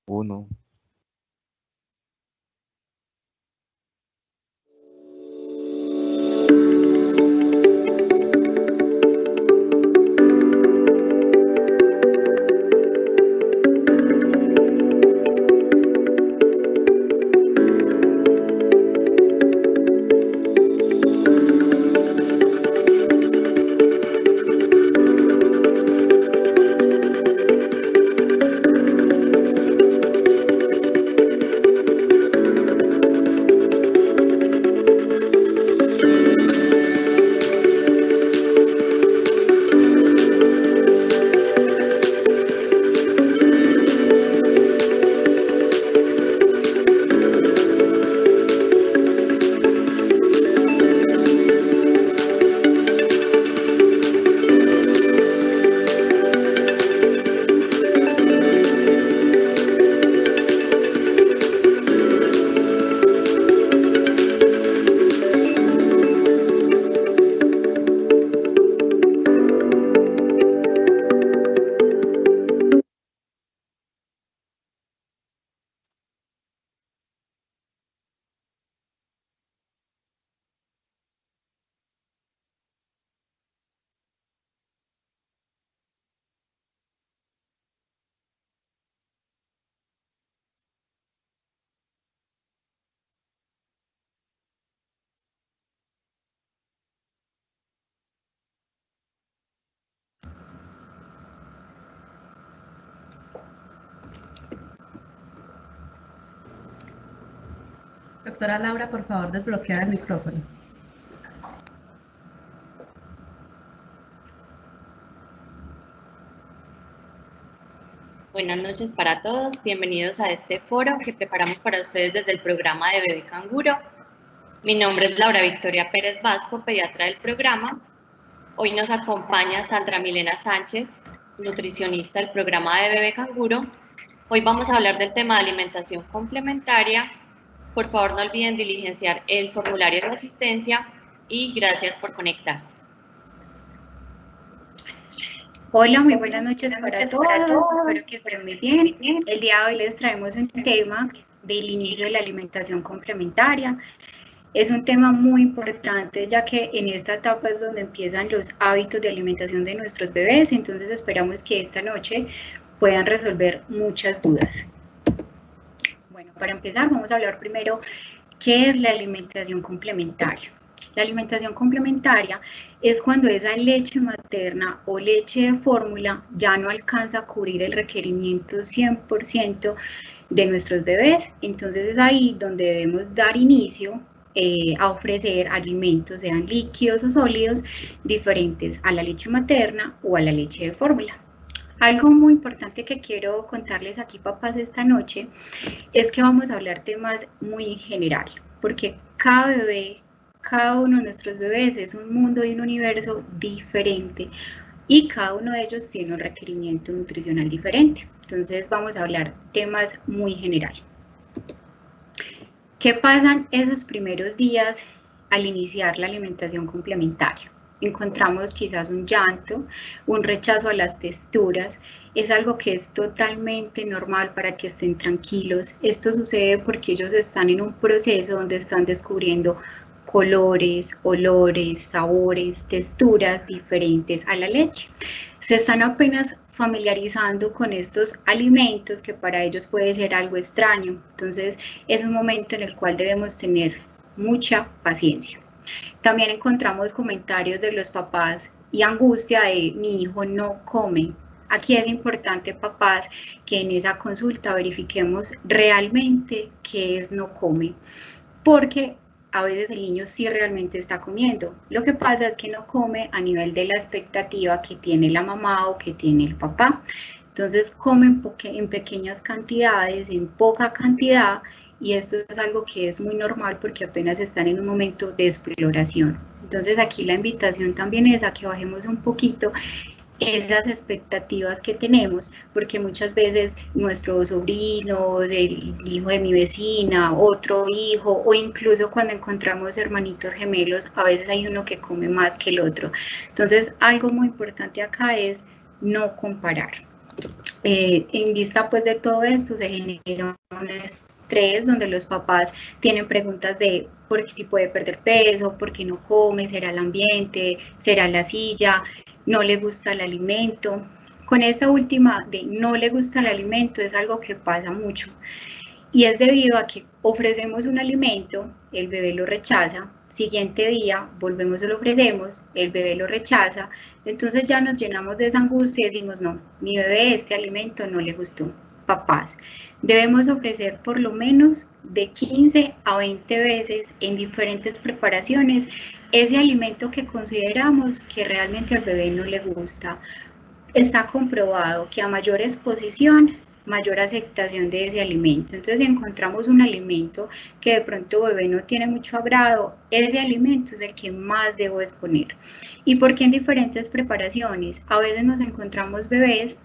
Uno. Doctora Laura, por favor, desbloquea el micrófono. Buenas noches para todos, bienvenidos a este foro que preparamos para ustedes desde el programa de Bebé Canguro. Mi nombre es Laura Victoria Pérez Vasco, pediatra del programa. Hoy nos acompaña Sandra Milena Sánchez, nutricionista del programa de Bebé Canguro. Hoy vamos a hablar del tema de alimentación complementaria. Por favor, no olviden diligenciar el formulario de asistencia y gracias por conectarse. Hola, muy buenas noches para todos, espero que estén muy bien. El día de hoy les traemos un tema del inicio de la alimentación complementaria. Es un tema muy importante ya que en esta etapa es donde empiezan los hábitos de alimentación de nuestros bebés, entonces esperamos que esta noche puedan resolver muchas dudas. Bueno, para empezar vamos a hablar primero qué es la alimentación complementaria. La alimentación complementaria es cuando esa leche materna o leche de fórmula ya no alcanza a cubrir el requerimiento 100% de nuestros bebés. Entonces es ahí donde debemos dar inicio a ofrecer alimentos, sean líquidos o sólidos, diferentes a la leche materna o a la leche de fórmula. Algo muy importante que quiero contarles aquí, papás, esta noche, es que vamos a hablar temas muy en general, porque cada bebé, cada uno de nuestros bebés es un mundo y un universo diferente y cada uno de ellos tiene un requerimiento nutricional diferente. Entonces vamos a hablar temas muy general. ¿Qué pasan esos primeros días al iniciar la alimentación complementaria? Encontramos quizás un llanto, un rechazo a las texturas, es algo que es totalmente normal para que estén tranquilos. Esto sucede porque ellos están en un proceso donde están descubriendo colores, olores, sabores, texturas diferentes a la leche. Se están apenas familiarizando con estos alimentos que para ellos puede ser algo extraño. Entonces es un momento en el cual debemos tener mucha paciencia. También encontramos comentarios de los papás y angustia de mi hijo no come. Aquí es importante, papás, que en esa consulta verifiquemos realmente qué es no come, porque a veces el niño sí realmente está comiendo. Lo que pasa es que no come a nivel de la expectativa que tiene la mamá o que tiene el papá. Entonces comen en pequeñas cantidades, en poca cantidad, y esto es algo que es muy normal porque apenas están en un momento de exploración. Entonces aquí la invitación también es a que bajemos un poquito esas expectativas que tenemos, porque muchas veces nuestros sobrinos, el hijo de mi vecina, otro hijo, o incluso cuando encontramos hermanitos gemelos, a veces hay uno que come más que el otro. Entonces, algo muy importante acá es no comparar. En vista pues de todo esto se genera un estrés donde los papás tienen preguntas de por qué si puede perder peso, por qué no come, será el ambiente, será la silla, no le gusta el alimento. Con esa última de no le gusta el alimento es algo que pasa mucho y es debido a que ofrecemos un alimento, el bebé lo rechaza, siguiente día volvemos y lo ofrecemos, el bebé lo rechaza, entonces ya nos llenamos de esa angustia y decimos, no, mi bebé este alimento no le gustó. Papás, debemos ofrecer por lo menos de 15 a 20 veces en diferentes preparaciones ese alimento que consideramos que realmente al bebé no le gusta. Está comprobado que a mayor exposición, mayor aceptación de ese alimento. Entonces, si encontramos un alimento que de pronto bebé no tiene mucho agrado, ese alimento es el que más debo exponer. ¿Y por qué en diferentes preparaciones? A veces nos encontramos bebés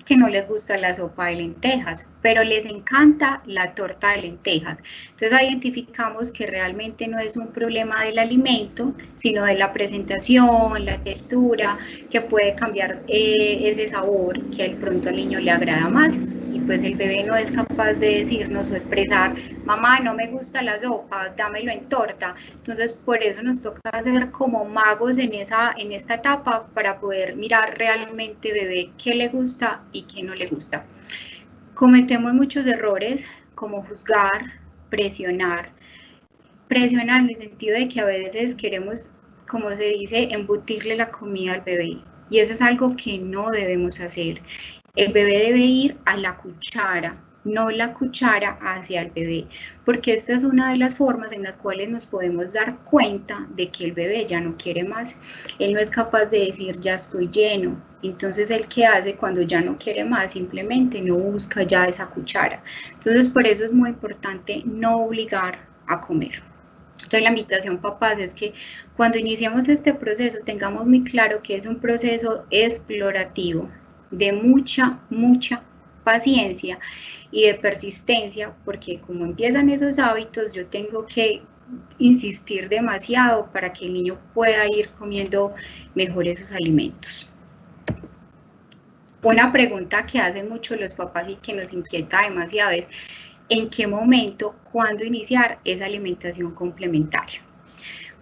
que no les gusta la sopa de lentejas, pero les encanta la torta de lentejas. Entonces identificamos que realmente no es un problema del alimento, sino de la presentación, la textura, que puede cambiar ese sabor que de pronto al niño le agrada más. Y pues el bebé no es capaz de decirnos o expresar, mamá, no me gusta la sopa, dámelo en torta. Entonces por eso nos toca ser como magos en esta etapa para poder mirar realmente bebé qué le gusta y qué no le gusta. Cometemos muchos errores como juzgar, presionar en el sentido de que a veces queremos, como se dice, embutirle la comida al bebé y eso es algo que no debemos hacer. El bebé debe ir a la cuchara, no la cuchara hacia el bebé, porque esta es una de las formas en las cuales nos podemos dar cuenta de que el bebé ya no quiere más. Él no es capaz de decir ya estoy lleno. Entonces, ¿el qué hace cuando ya no quiere más? Simplemente no busca ya esa cuchara. Entonces, por eso es muy importante no obligar a comer. Entonces la invitación, papás, es que cuando iniciemos este proceso tengamos muy claro que es un proceso explorativo de mucha paciencia y de persistencia, porque como empiezan esos hábitos, yo tengo que insistir demasiado para que el niño pueda ir comiendo mejor esos alimentos. Una pregunta que hacen mucho los papás y que nos inquieta demasiado es ¿en qué momento, cuándo iniciar esa alimentación complementaria?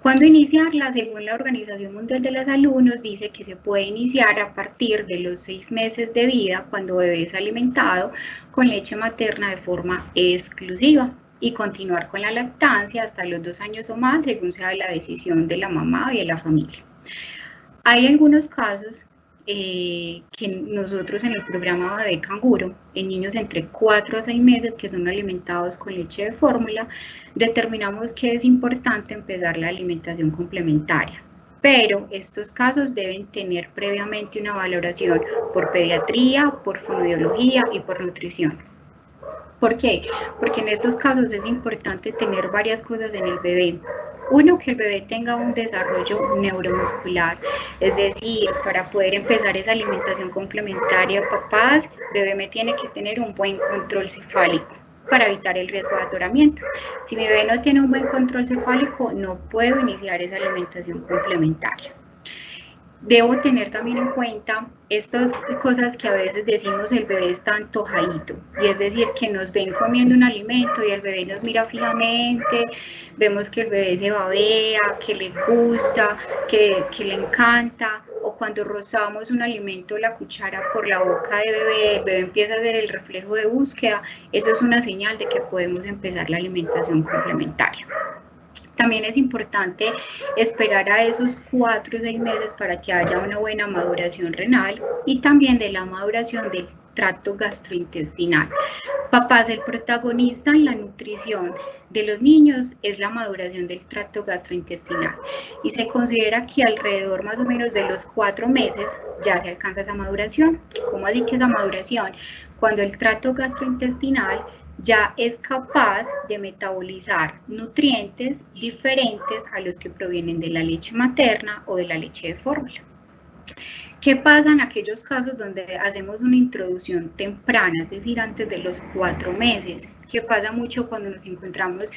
¿Cuándo iniciarla? Según la Organización Mundial de la Salud nos dice que se puede iniciar a partir de los 6 meses de vida cuando bebé es alimentado con leche materna de forma exclusiva y continuar con la lactancia hasta los 2 años o más según sea la decisión de la mamá y de la familia. Hay algunos casos que nosotros en el programa Bebé Canguro, en niños entre 4 a 6 meses que son alimentados con leche de fórmula, determinamos que es importante empezar la alimentación complementaria. Pero estos casos deben tener previamente una valoración por pediatría, por fonoaudiología y por nutrición. ¿Por qué? Porque en estos casos es importante tener varias cosas en el bebé. Uno, que el bebé tenga un desarrollo neuromuscular, es decir, para poder empezar esa alimentación complementaria, papás, bebé me tiene que tener un buen control cefálico para evitar el riesgo de atoramiento. Si mi bebé no tiene un buen control cefálico, no puedo iniciar esa alimentación complementaria. Debo tener también en cuenta estas cosas que a veces decimos el bebé está antojadito, y es decir, que nos ven comiendo un alimento y el bebé nos mira fijamente, vemos que el bebé se babea, que le gusta, que le encanta, o cuando rozamos un alimento, la cuchara por la boca de bebé, el bebé empieza a hacer el reflejo de búsqueda, eso es una señal de que podemos empezar la alimentación complementaria. También es importante esperar a esos 4 o 6 meses para que haya una buena maduración renal y también de la maduración del tracto gastrointestinal. Papás, el protagonista en la nutrición de los niños es la maduración del tracto gastrointestinal y se considera que alrededor más o menos de los 4 meses ya se alcanza esa maduración. ¿Cómo así que esa maduración? Cuando el tracto gastrointestinal ya es capaz de metabolizar nutrientes diferentes a los que provienen de la leche materna o de la leche de fórmula. ¿Qué pasa en aquellos casos donde hacemos una introducción temprana, es decir, antes de los 4 meses? ¿Qué pasa mucho cuando nos encontramos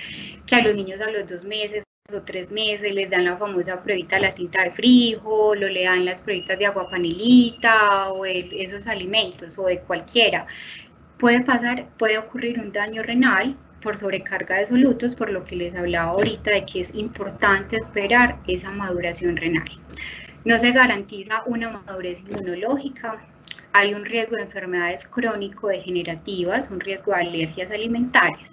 que a los niños a los 2 meses o 3 meses, les dan la famosa pruebita de la tinta de frijol, o le dan las pruebitas de agua panelita, o esos alimentos, o de cualquiera. Puede ocurrir un daño renal por sobrecarga de solutos, por lo que les hablaba ahorita de que es importante esperar esa maduración renal. No se garantiza una madurez inmunológica, hay un riesgo de enfermedades crónico-degenerativas, un riesgo de alergias alimentarias.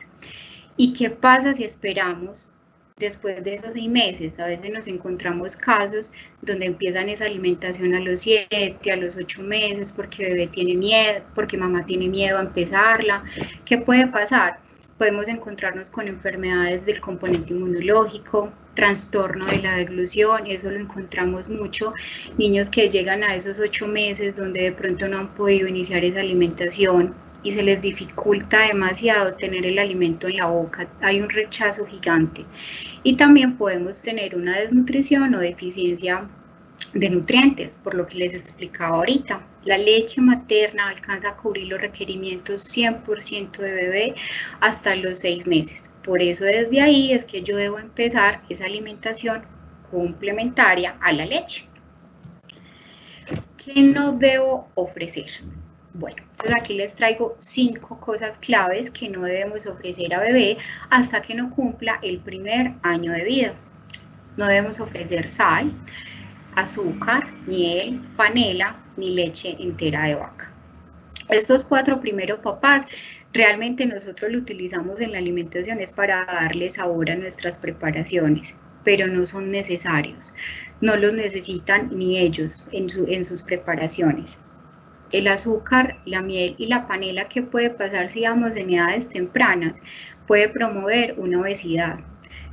¿Y qué pasa si esperamos después de esos 6 meses? A veces nos encontramos casos donde empiezan esa alimentación a los 7, a los 8 meses, porque bebé tiene miedo, porque mamá tiene miedo a empezarla. ¿Qué puede pasar? Podemos encontrarnos con enfermedades del componente inmunológico, trastorno de la deglución, y eso lo encontramos mucho, niños que llegan a esos 8 meses donde de pronto no han podido iniciar esa alimentación y se les dificulta demasiado tener el alimento en la boca, hay un rechazo gigante. Y también podemos tener una desnutrición o deficiencia de nutrientes, por lo que les explicaba ahorita. La leche materna alcanza a cubrir los requerimientos 100% de bebé hasta los 6 meses. Por eso desde ahí es que yo debo empezar esa alimentación complementaria a la leche. ¿Qué no debo ofrecer? Bueno, entonces aquí les traigo 5 cosas claves que no debemos ofrecer a bebé hasta que no cumpla el primer año de vida. No debemos ofrecer sal, azúcar, miel, panela, ni leche entera de vaca. Estos 4 primeros papás, realmente nosotros lo utilizamos en la alimentación es para darle sabor a nuestras preparaciones, pero no son necesarios. No los necesitan ni ellos en sus preparaciones. El azúcar, la miel y la panela, ¿qué puede pasar si damos en edades tempranas? Puede promover una obesidad.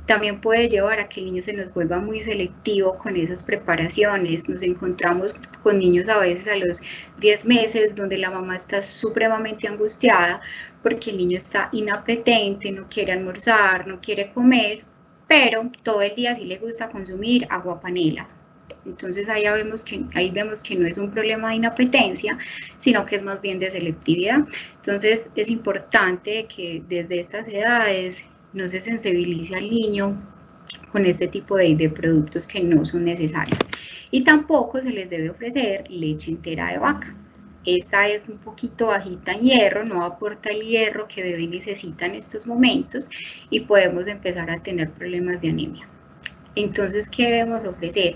También puede llevar a que el niño se nos vuelva muy selectivo con esas preparaciones. Nos encontramos con niños a veces a los 10 meses donde la mamá está supremamente angustiada porque el niño está inapetente, no quiere almorzar, no quiere comer, pero todo el día sí le gusta consumir agua panela. Entonces ahí vemos que no es un problema de inapetencia, sino que es más bien de selectividad. Entonces es importante que desde estas edades no se sensibilice al niño con este tipo de productos que no son necesarios. Y tampoco se les debe ofrecer leche entera de vaca. Esta es un poquito bajita en hierro, no aporta el hierro que bebé necesita en estos momentos y podemos empezar a tener problemas de anemia. Entonces, ¿qué debemos ofrecer?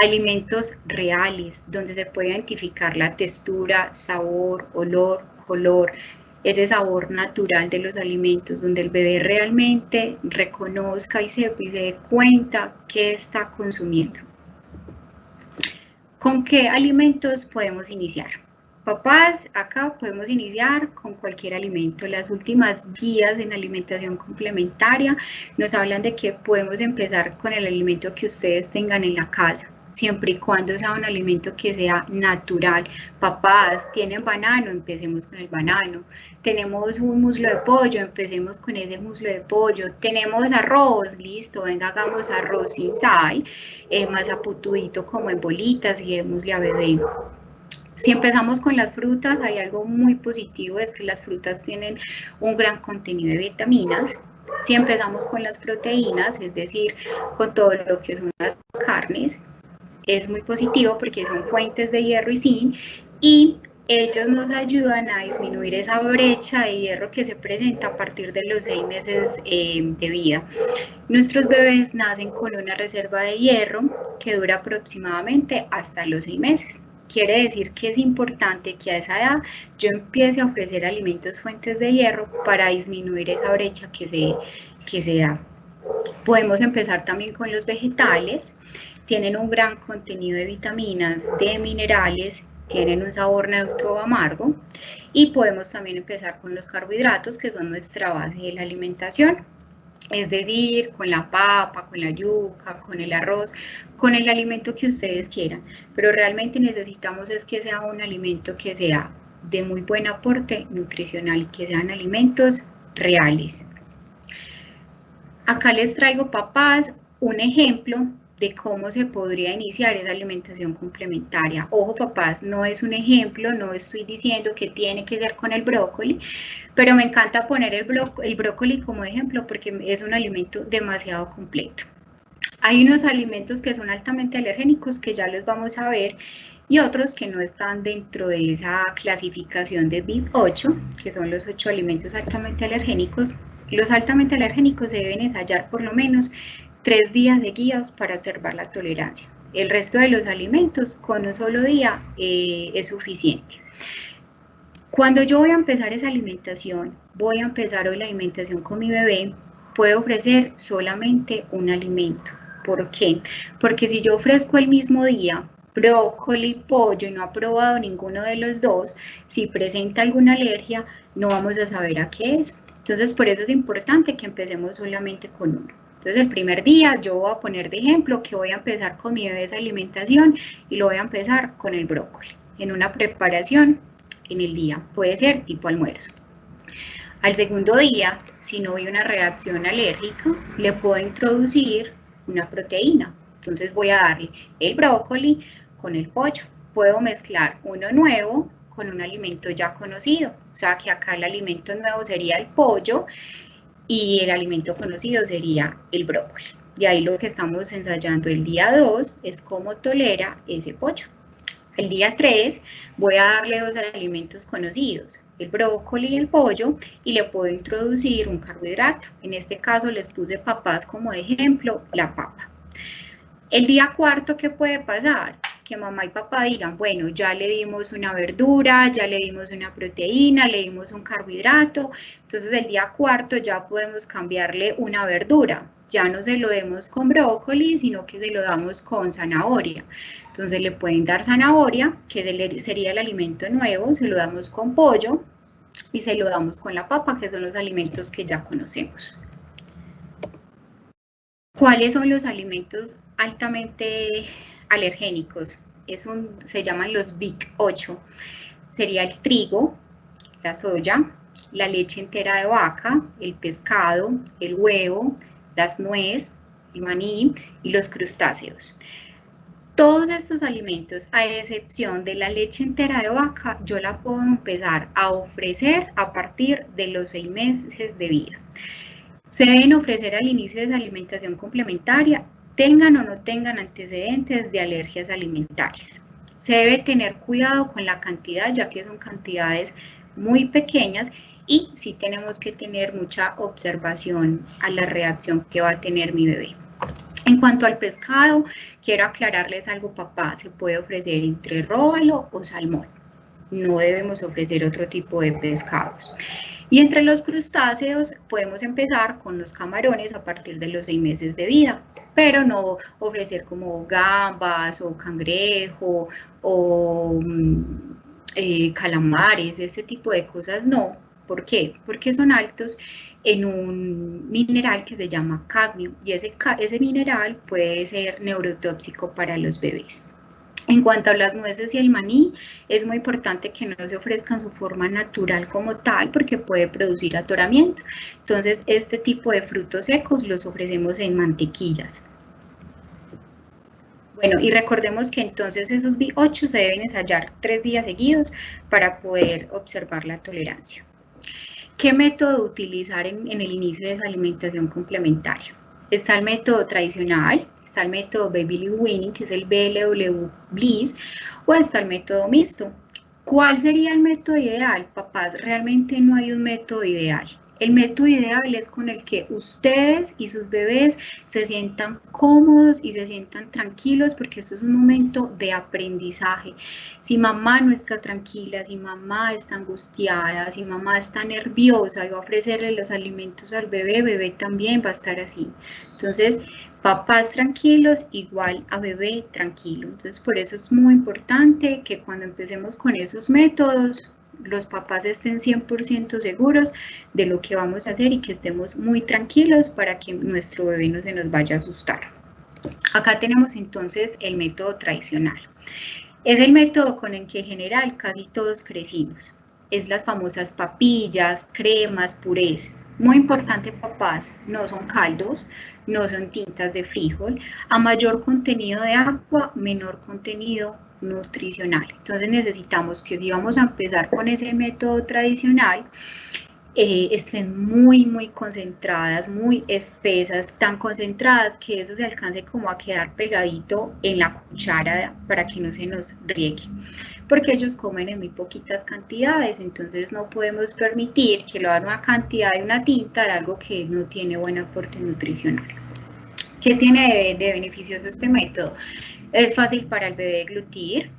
Alimentos reales, donde se puede identificar la textura, sabor, olor, color, ese sabor natural de los alimentos, donde el bebé realmente reconozca y se dé cuenta qué está consumiendo. ¿Con qué alimentos podemos iniciar? Papás, acá podemos iniciar con cualquier alimento. Las últimas guías en alimentación complementaria nos hablan de que podemos empezar con el alimento que ustedes tengan en la casa, siempre y cuando sea un alimento que sea natural. Papás, ¿tienen banano? Empecemos con el banano. Tenemos un muslo de pollo, empecemos con ese muslo de pollo. Tenemos arroz, listo, venga, hagamos arroz sin sal, más aputudito como en bolitas y démosle a bebé. Si empezamos con las frutas, hay algo muy positivo, es que las frutas tienen un gran contenido de vitaminas. Si empezamos con las proteínas, es decir, con todo lo que son las carnes, es muy positivo porque son fuentes de hierro y zinc, y ellos nos ayudan a disminuir esa brecha de hierro que se presenta a partir de los 6 meses de vida. Nuestros bebés nacen con una reserva de hierro que dura aproximadamente hasta los 6 meses. Quiere decir que es importante que a esa edad yo empiece a ofrecer alimentos fuentes de hierro para disminuir esa brecha que se da. Podemos empezar también con los vegetales. Tienen un gran contenido de vitaminas, de minerales, tienen un sabor neutro o amargo. Y podemos también empezar con los carbohidratos, que son nuestra base de la alimentación. Es decir, con la papa, con la yuca, con el arroz, con el alimento que ustedes quieran, pero realmente necesitamos es que sea un alimento que sea de muy buen aporte nutricional y que sean alimentos reales. Acá les traigo, papás, un ejemplo de cómo se podría iniciar esa alimentación complementaria. Ojo, papás, no es un ejemplo, no estoy diciendo que tiene que ser con el brócoli, pero me encanta poner el brócoli como ejemplo porque es un alimento demasiado completo. Hay unos alimentos que son altamente alergénicos que ya los vamos a ver y otros que no están dentro de esa clasificación de BIP8, que son los 8 alimentos altamente alergénicos. Los altamente alergénicos se deben ensayar por lo menos 3 días seguidos para observar la tolerancia. El resto de los alimentos con un solo día es suficiente. Cuando yo voy a empezar esa alimentación, voy a empezar hoy la alimentación con mi bebé, puedo ofrecer solamente un alimento. ¿Por qué? Porque si yo ofrezco el mismo día brócoli, pollo y no ha probado ninguno de los dos, si presenta alguna alergia, no vamos a saber a qué es. Entonces, por eso es importante que empecemos solamente con uno. Entonces, el primer día yo voy a poner de ejemplo que voy a empezar con mi bebé esa alimentación y lo voy a empezar con el brócoli, en una preparación en el día, puede ser tipo almuerzo. Al segundo día, si no hay una reacción alérgica, le puedo introducir una proteína. Entonces voy a darle el brócoli con el pollo. Puedo mezclar uno nuevo con un alimento ya conocido. O sea que acá el alimento nuevo sería el pollo y el alimento conocido sería el brócoli. Y ahí lo que estamos ensayando el día 2 es cómo tolera ese pollo. El día 3 voy a darle 2 alimentos conocidos, el brócoli y el pollo, y le puedo introducir un carbohidrato. En este caso les puse papas como ejemplo, la papa. El día 4, ¿qué puede pasar? Que mamá y papá digan, bueno, ya le dimos una verdura, ya le dimos una proteína, le dimos un carbohidrato, entonces el día 4 ya podemos cambiarle una verdura. Ya no se lo demos con brócoli, sino que se lo damos con zanahoria. Entonces le pueden dar zanahoria, que sería el alimento nuevo, se lo damos con pollo y se lo damos con la papa, que son los alimentos que ya conocemos. ¿Cuáles son los alimentos altamente alergénicos? Se llaman los BIP8. Sería el trigo, la soya, la leche entera de vaca, el pescado, el huevo, las nueces, el maní y los crustáceos. Todos estos alimentos, a excepción de la leche entera de vaca, yo la puedo empezar a ofrecer a partir de los 6 meses de vida. Se deben ofrecer al inicio de esa alimentación complementaria, tengan o no tengan antecedentes de alergias alimentarias. Se debe tener cuidado con la cantidad, ya que son cantidades muy pequeñas, y sí tenemos que tener mucha observación a la reacción que va a tener mi bebé. En cuanto al pescado, quiero aclararles algo, papá, se puede ofrecer entre róbalo o salmón. No debemos ofrecer otro tipo de pescados. Y entre los crustáceos podemos empezar con los camarones a partir de los 6 meses de vida, pero no ofrecer como gambas o cangrejo o calamares, este tipo de cosas no. ¿Por qué? Porque son altos en un mineral que se llama cadmio y ese mineral puede ser neurotóxico para los bebés. En cuanto a las nueces y el maní, es muy importante que no se ofrezcan su forma natural como tal porque puede producir atoramiento. Entonces, este tipo de frutos secos los ofrecemos en mantequillas. Bueno, y recordemos que entonces esos BIP8 se deben ensayar 3 días seguidos para poder observar la tolerancia. ¿Qué método utilizar en el inicio de esa alimentación complementaria? Está el método tradicional, está el método Baby Led Weaning, que es el BLW Bliss, o está el método mixto. ¿Cuál sería el método ideal? Papás, realmente no hay un método ideal. El método ideal es con el que ustedes y sus bebés se sientan cómodos y se sientan tranquilos, porque esto es un momento de aprendizaje. Si mamá no está tranquila, si mamá está angustiada, si mamá está nerviosa y va a ofrecerle los alimentos al bebé, bebé también va a estar así. Entonces, papás tranquilos igual a bebé tranquilo. Entonces, por eso es muy importante que cuando empecemos con esos métodos, los papás estén 100% seguros de lo que vamos a hacer y que estemos muy tranquilos para que nuestro bebé no se nos vaya a asustar. Acá tenemos entonces el método tradicional. Es el método con el que en general casi todos crecimos. Es las famosas papillas, cremas, purés. Muy importante, papás, no son caldos, no son tintas de frijol. A mayor contenido de agua, menor contenido nutricional. Entonces necesitamos que si vamos a empezar con ese método tradicional, estén muy concentradas, muy espesas, tan concentradas que eso se alcance como a quedar pegadito en la cuchara para que no se nos riegue, porque ellos comen en muy poquitas cantidades, entonces no podemos permitir que lo hagan una cantidad de una tinta de algo que no tiene buen aporte nutricional. ¿Qué tiene de beneficioso este método? Es fácil para el bebé deglutir.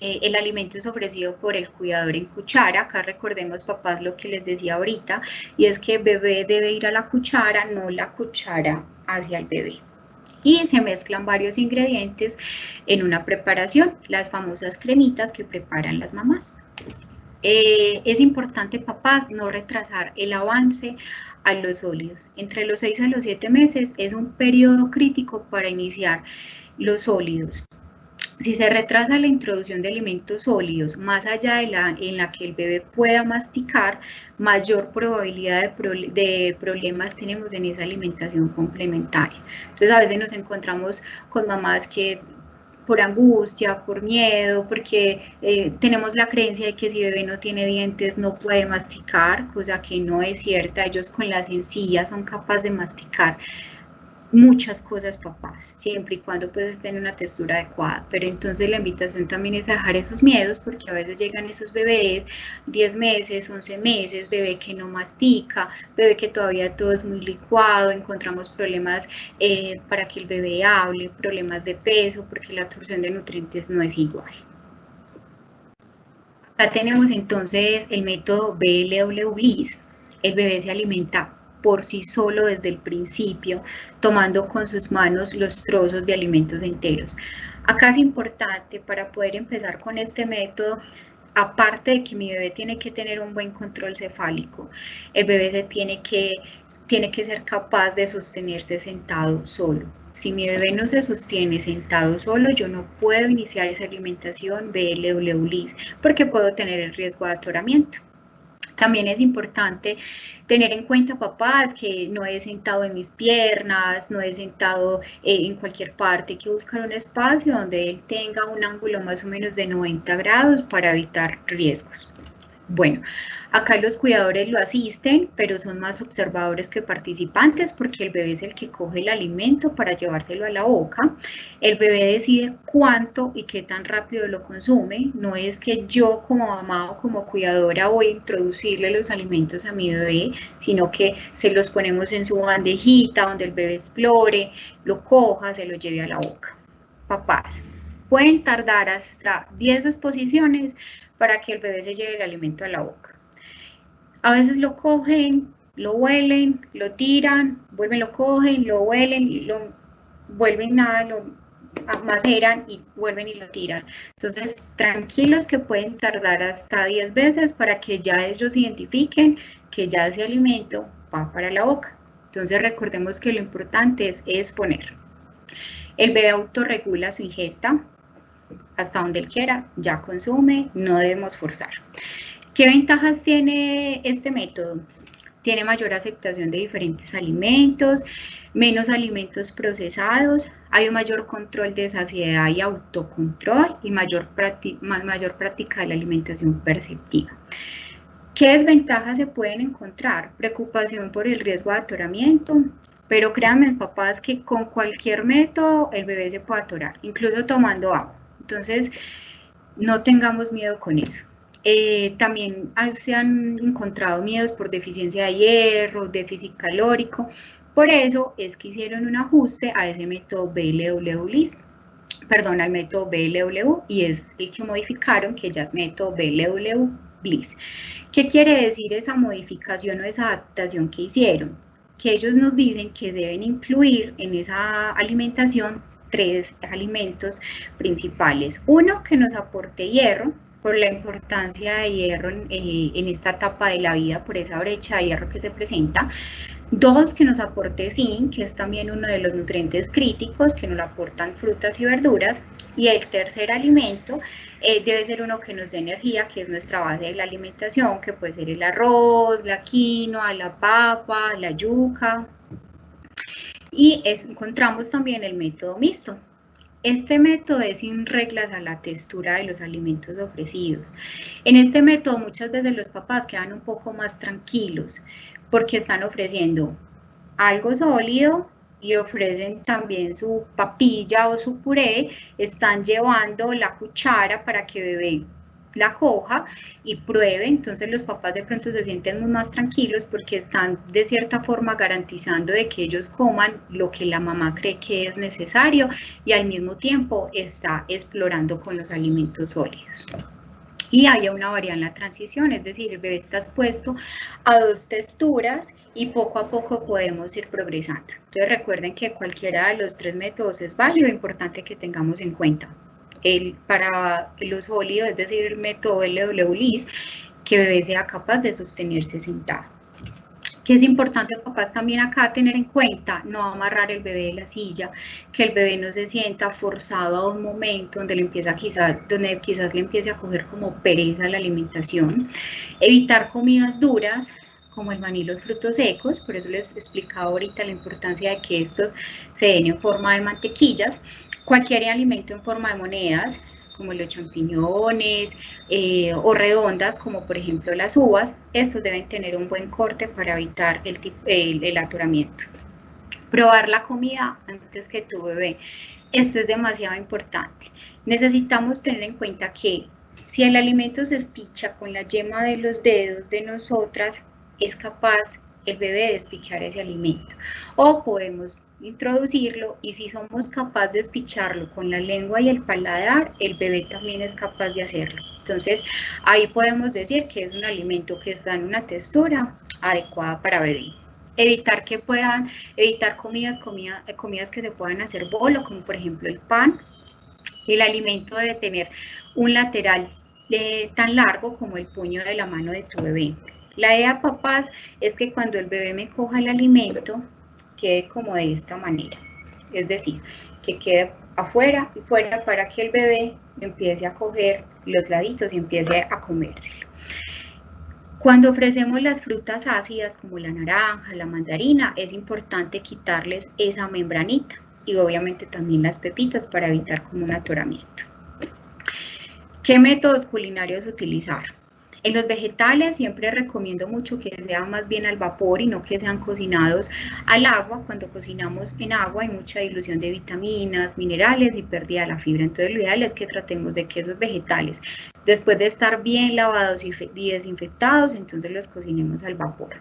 El alimento es ofrecido por el cuidador en cuchara. Acá recordemos, papás, lo que les decía ahorita, y es que el bebé debe ir a la cuchara, no la cuchara hacia el bebé. Y se mezclan varios ingredientes en una preparación, las famosas cremitas que preparan las mamás. Es importante, papás, no retrasar el avance a los sólidos. Entre los 6 a los 7 meses es un periodo crítico para iniciar los sólidos. Si se retrasa la introducción de alimentos sólidos más allá de en la que el bebé pueda masticar, mayor probabilidad de problemas tenemos en esa alimentación complementaria. Entonces a veces nos encontramos con mamás que por angustia, por miedo, porque tenemos la creencia de que si bebé no tiene dientes no puede masticar, cosa que no es cierta. Ellos con las encías son capaces de masticar muchas cosas, papás, siempre y cuando pues estén en una textura adecuada. Pero entonces la invitación también es a dejar esos miedos, porque a veces llegan esos bebés 10 meses, 11 meses, bebé que no mastica, bebé que todavía todo es muy licuado, encontramos problemas para que el bebé hable, problemas de peso, porque la absorción de nutrientes no es igual. Acá tenemos entonces el método BLW-BLIS. El bebé se alimenta por sí solo desde el principio, tomando con sus manos los trozos de alimentos enteros. Acá es importante, para poder empezar con este método, aparte de que mi bebé tiene que tener un buen control cefálico, el bebé tiene que ser capaz de sostenerse sentado solo. Si mi bebé no se sostiene sentado solo, yo no puedo iniciar esa alimentación BLW-LIS, porque puedo tener el riesgo de atoramiento. También es importante tener en cuenta, papás, que no he sentado en mis piernas, no he sentado en cualquier parte, hay que buscar un espacio donde él tenga un ángulo más o menos de 90 grados para evitar riesgos. Bueno, acá los cuidadores lo asisten, pero son más observadores que participantes, porque el bebé es el que coge el alimento para llevárselo a la boca. El bebé decide cuánto y qué tan rápido lo consume. No es que yo como mamá o como cuidadora voy a introducirle los alimentos a mi bebé, sino que se los ponemos en su bandejita donde el bebé explore, lo coja, se lo lleve a la boca. Papás, pueden tardar hasta 10 exposiciones para que el bebé se lleve el alimento a la boca. A veces lo cogen, lo huelen, lo tiran, vuelven, lo cogen, lo huelen, lo vuelven nada, lo maceran y vuelven y lo tiran. Entonces, tranquilos, que pueden tardar hasta 10 veces para que ya ellos identifiquen que ya ese alimento va para la boca. Entonces, recordemos que lo importante es exponer. El bebé autorregula su ingesta hasta donde él quiera, ya consume, no debemos forzar. ¿Qué ventajas tiene este método? Tiene mayor aceptación de diferentes alimentos, menos alimentos procesados, hay un mayor control de saciedad y autocontrol y mayor práctica de la alimentación perceptiva. ¿Qué desventajas se pueden encontrar? Preocupación por el riesgo de atoramiento, pero créanme, papás, que con cualquier método el bebé se puede atorar, incluso tomando agua. Entonces, no tengamos miedo con eso. También se han encontrado miedos por deficiencia de hierro, déficit calórico. Por eso es que hicieron un ajuste a ese método BLW-LIS, perdón, al método BLW, y es el que modificaron, que ya es método BLW-BLIS. ¿Qué quiere decir esa modificación o esa adaptación que hicieron? Que ellos nos dicen que deben incluir en esa alimentación 3 alimentos principales. Uno, que nos aporte hierro, por la importancia de hierro en esta etapa de la vida, por esa brecha de hierro que se presenta. 2, que nos aporte zinc, que es también uno de los nutrientes críticos que nos aportan frutas y verduras. Y el tercer alimento debe ser uno que nos dé energía, que es nuestra base de la alimentación, que puede ser el arroz, la quinoa, la papa, la yuca. Y encontramos también el método mixto. Este método es sin reglas a la textura de los alimentos ofrecidos. En este método muchas veces los papás quedan un poco más tranquilos porque están ofreciendo algo sólido y ofrecen también su papilla o su puré, están llevando la cuchara para que bebé la coja y pruebe, entonces los papás de pronto se sienten más tranquilos porque están de cierta forma garantizando de que ellos coman lo que la mamá cree que es necesario y al mismo tiempo está explorando con los alimentos sólidos. Y haya una variedad en la transición, es decir, el bebé está expuesto a 2 texturas y poco a poco podemos ir progresando. Entonces recuerden que cualquiera de los 3 métodos es válido, importante que tengamos en cuenta. Para lo sólido, es decir, el método LW-LIS, que el bebé sea capaz de sostenerse sentado. Que es importante, papás, también acá tener en cuenta, no amarrar el bebé de la silla, que el bebé no se sienta forzado a un momento donde quizás le empiece a coger como pereza la alimentación. Evitar comidas duras, como el maní y los frutos secos, por eso les explicaba ahorita la importancia de que estos se den en forma de mantequillas. Cualquier alimento en forma de monedas, como los champiñones o redondas, como por ejemplo las uvas, estos deben tener un buen corte para evitar el atoramiento. Probar la comida antes que tu bebé. Esto es demasiado importante. Necesitamos tener en cuenta que si el alimento se espicha con la yema de los dedos de nosotras, es capaz el bebé de despichar ese alimento. O podemos introducirlo y si somos capaces de despicharlo con la lengua y el paladar, el bebé también es capaz de hacerlo. Entonces, ahí podemos decir que es un alimento que está en una textura adecuada para bebé. Evitar comidas que se puedan hacer bolo, como por ejemplo el pan. El alimento debe tener un lateral tan largo como el puño de la mano de tu bebé. La idea, papás, es que cuando el bebé me coja el alimento, quede como de esta manera. Es decir, que quede afuera y fuera para que el bebé empiece a coger los laditos y empiece a comérselo. Cuando ofrecemos las frutas ácidas como la naranja, la mandarina, es importante quitarles esa membranita y obviamente también las pepitas para evitar como un atoramiento. ¿Qué métodos culinarios utilizar? En los vegetales siempre recomiendo mucho que sea más bien al vapor y no que sean cocinados al agua. Cuando cocinamos en agua hay mucha dilución de vitaminas, minerales y pérdida de la fibra. Entonces lo ideal es que tratemos de que esos vegetales, después de estar bien lavados y desinfectados, entonces los cocinemos al vapor.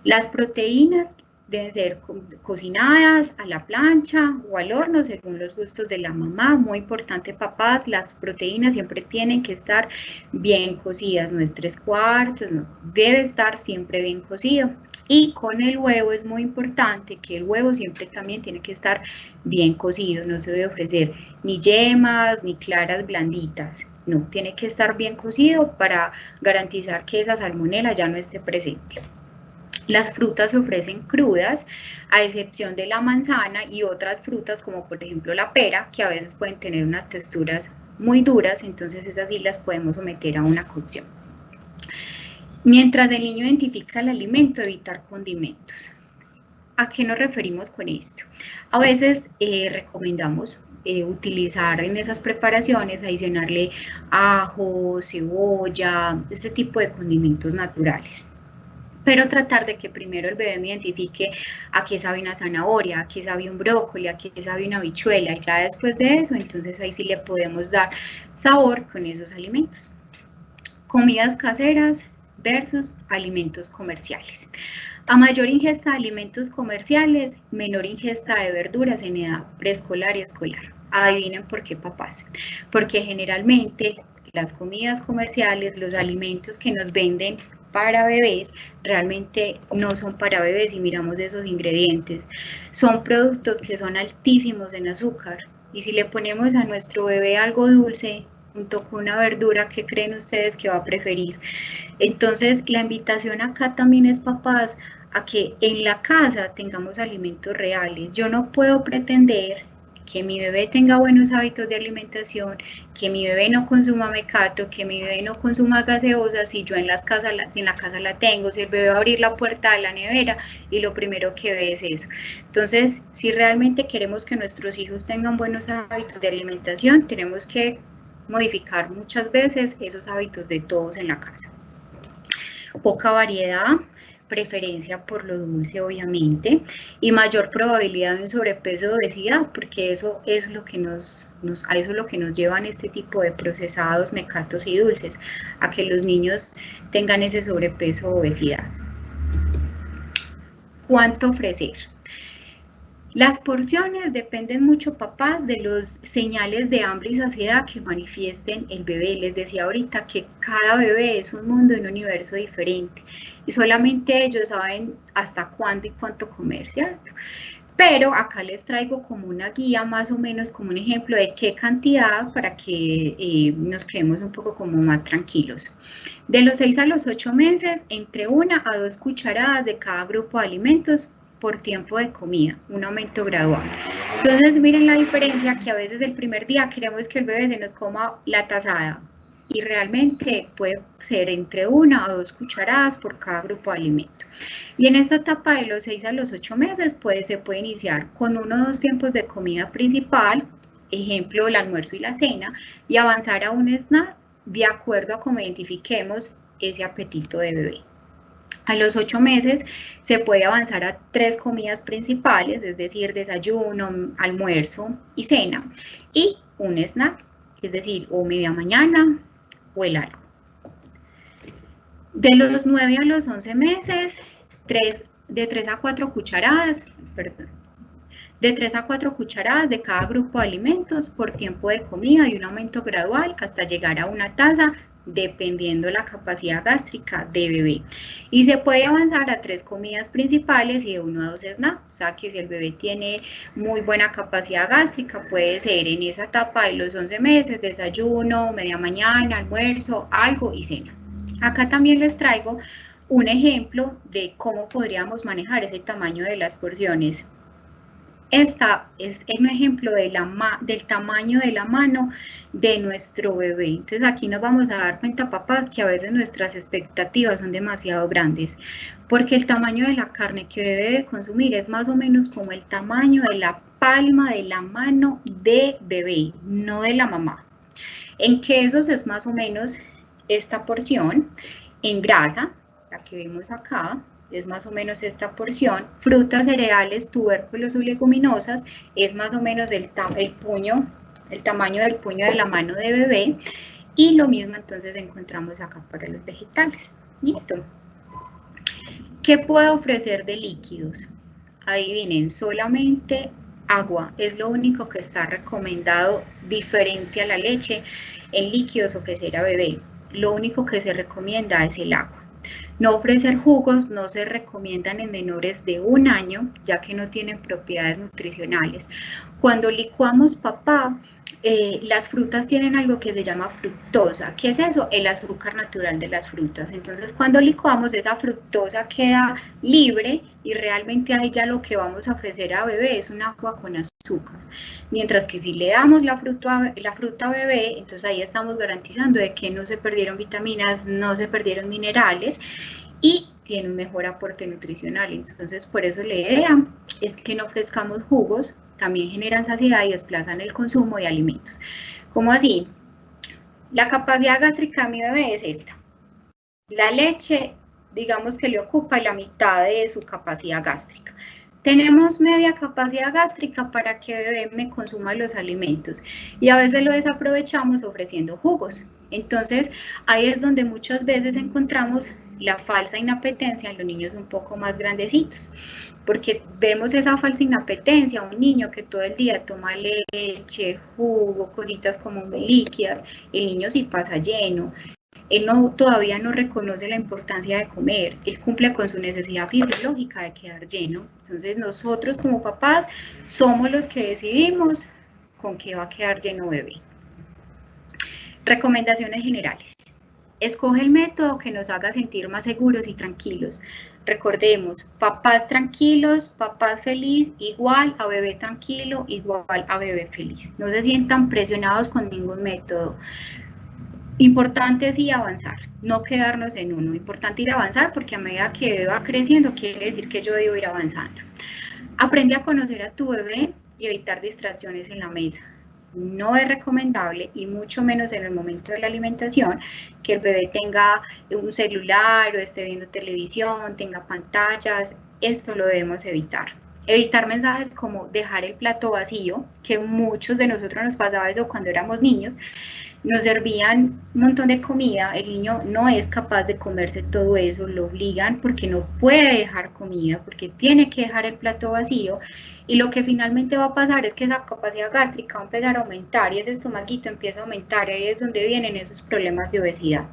Las proteínas deben ser cocinadas a la plancha o al horno según los gustos de la mamá. Muy importante, papás, las proteínas siempre tienen que estar bien cocidas, no es 3/4, no, debe estar siempre bien cocido. Y con el huevo es muy importante que el huevo siempre también tiene que estar bien cocido, no se debe ofrecer ni yemas ni claras blanditas. No, tiene que estar bien cocido para garantizar que esa salmonela ya no esté presente. Las frutas se ofrecen crudas, a excepción de la manzana y otras frutas como por ejemplo la pera, que a veces pueden tener unas texturas muy duras, entonces esas sí las podemos someter a una cocción. Mientras el niño identifica el alimento, evitar condimentos. ¿A qué nos referimos con esto? A veces recomendamos utilizar en esas preparaciones, adicionarle ajo, cebolla, este tipo de condimentos naturales. Pero tratar de que primero el bebé me identifique a qué sabe una zanahoria, a qué sabe un brócoli, a qué sabe una habichuela, y ya después de eso, entonces ahí sí le podemos dar sabor con esos alimentos. Comidas caseras versus alimentos comerciales. A mayor ingesta de alimentos comerciales, menor ingesta de verduras en edad preescolar y escolar. Adivinen por qué, papás. Porque generalmente las comidas comerciales, los alimentos que nos venden para bebés, realmente no son para bebés y miramos esos ingredientes. Son productos que son altísimos en azúcar y si le ponemos a nuestro bebé algo dulce, junto con una verdura, ¿qué creen ustedes que va a preferir? Entonces, la invitación acá también es, papás, a que en la casa tengamos alimentos reales. Yo no puedo pretender que mi bebé tenga buenos hábitos de alimentación, que mi bebé no consuma mecato, que mi bebé no consuma gaseosa, si yo en la casa la tengo, si el bebé va a abrir la puerta de la nevera y lo primero que ve es eso. Entonces, si realmente queremos que nuestros hijos tengan buenos hábitos de alimentación, tenemos que modificar muchas veces esos hábitos de todos en la casa. Poca variedad, preferencia por lo dulce obviamente, y mayor probabilidad de un sobrepeso o obesidad, porque eso es lo que a eso es lo que nos llevan este tipo de procesados, mecatos y dulces, a que los niños tengan ese sobrepeso o obesidad. ¿Cuánto ofrecer? Las porciones dependen mucho, papás, de los señales de hambre y saciedad que manifiesten el bebé. Les decía ahorita que cada bebé es un mundo, un universo diferente y solamente ellos saben hasta cuándo y cuánto comer, ¿cierto? Pero acá les traigo como una guía, más o menos como un ejemplo de qué cantidad para que nos quedemos un poco como más tranquilos. De los 6 a los 8 meses, entre 1 a 2 cucharadas de cada grupo de alimentos por tiempo de comida, un aumento gradual. Entonces miren la diferencia, que a veces el primer día queremos que el bebé se nos coma la tazada y realmente puede ser entre 1 a 2 cucharadas por cada grupo de alimento. Y en esta etapa de los 6 a los 8 meses se puede iniciar con 1 o 2 tiempos de comida principal, ejemplo el almuerzo y la cena, y avanzar a un snack de acuerdo a cómo identifiquemos ese apetito de bebé. A los 8 meses se puede avanzar a 3 comidas principales, es decir, desayuno, almuerzo y cena, y un snack, es decir, o media mañana o el algo. De los 9 a los 11 meses, de 3 a 4 cucharadas, de 3 a 4 cucharadas de cada grupo de alimentos por tiempo de comida y un aumento gradual hasta llegar a una taza, dependiendo la capacidad gástrica de bebé. Y se puede avanzar a 3 comidas principales y de 1 a 2 snacks. O sea que si el bebé tiene muy buena capacidad gástrica, puede ser en esa etapa de los 11 meses, desayuno, media mañana, almuerzo, algo y cena. Acá también les traigo un ejemplo de cómo podríamos manejar ese tamaño de las porciones. Esta es un ejemplo del tamaño de la mano de nuestro bebé. Entonces aquí nos vamos a dar cuenta, papás, que a veces nuestras expectativas son demasiado grandes, porque el tamaño de la carne que debe de consumir es más o menos como el tamaño de la palma de la mano de bebé, no de la mamá. En quesos es más o menos esta porción, en grasa, la que vemos acá, es más o menos esta porción, frutas, cereales, tubérculos o leguminosas, es más o menos el tamaño del puño de la mano de bebé, y lo mismo entonces encontramos acá para los vegetales. ¿Listo? ¿Qué puedo ofrecer de líquidos? Adivinen, solamente agua, es lo único que está recomendado diferente a la leche en líquidos ofrecer a bebé. Lo único que se recomienda es el agua. No ofrecer jugos no se recomiendan en menores de 1 año, ya que no tienen propiedades nutricionales. Cuando licuamos, papá, las frutas tienen algo que se llama fructosa. ¿Qué es eso? El azúcar natural de las frutas. Entonces, cuando licuamos, esa fructosa queda libre y realmente ahí ya lo que vamos a ofrecer a bebé es un agua con azúcar. Mientras que si le damos la fruta a bebé, entonces ahí estamos garantizando de que no se perdieron vitaminas, no se perdieron minerales y tiene un mejor aporte nutricional. Entonces, por eso la idea es que no ofrezcamos jugos, también generan saciedad y desplazan el consumo de alimentos. ¿Cómo así? La capacidad gástrica de mi bebé es esta. La leche, digamos que le ocupa la mitad de su capacidad gástrica. Tenemos media capacidad gástrica para que bebé me consuma los alimentos y a veces lo desaprovechamos ofreciendo jugos. Entonces, ahí es donde muchas veces encontramos la falsa inapetencia en los niños un poco más grandecitos, porque vemos esa falsa inapetencia, un niño que todo el día toma leche, jugo, cositas como muy líquidas, el niño sí pasa lleno. Él todavía no reconoce la importancia de comer, él cumple con su necesidad fisiológica de quedar lleno. Entonces nosotros como papás somos los que decidimos con qué va a quedar lleno bebé. Recomendaciones generales. Escoge el método que nos haga sentir más seguros y tranquilos. Recordemos, papás tranquilos, papás feliz, igual a bebé tranquilo, igual a bebé feliz. No se sientan presionados con ningún método. Importante sí avanzar, no quedarnos en uno. Importante ir a avanzar porque a medida que bebé va creciendo, quiere decir que yo debo ir avanzando. Aprende a conocer a tu bebé y evitar distracciones en la mesa. No es recomendable, y mucho menos en el momento de la alimentación, que el bebé tenga un celular o esté viendo televisión, tenga pantallas. Esto lo debemos evitar. Evitar mensajes como dejar el plato vacío, que muchos de nosotros nos pasaba eso cuando éramos niños. Nos servían un montón de comida, el niño no es capaz de comerse todo eso, lo obligan porque no puede dejar comida, porque tiene que dejar el plato vacío, y lo que finalmente va a pasar es que esa capacidad gástrica va a empezar a aumentar y ese estomaguito empieza a aumentar, y ahí es donde vienen esos problemas de obesidad.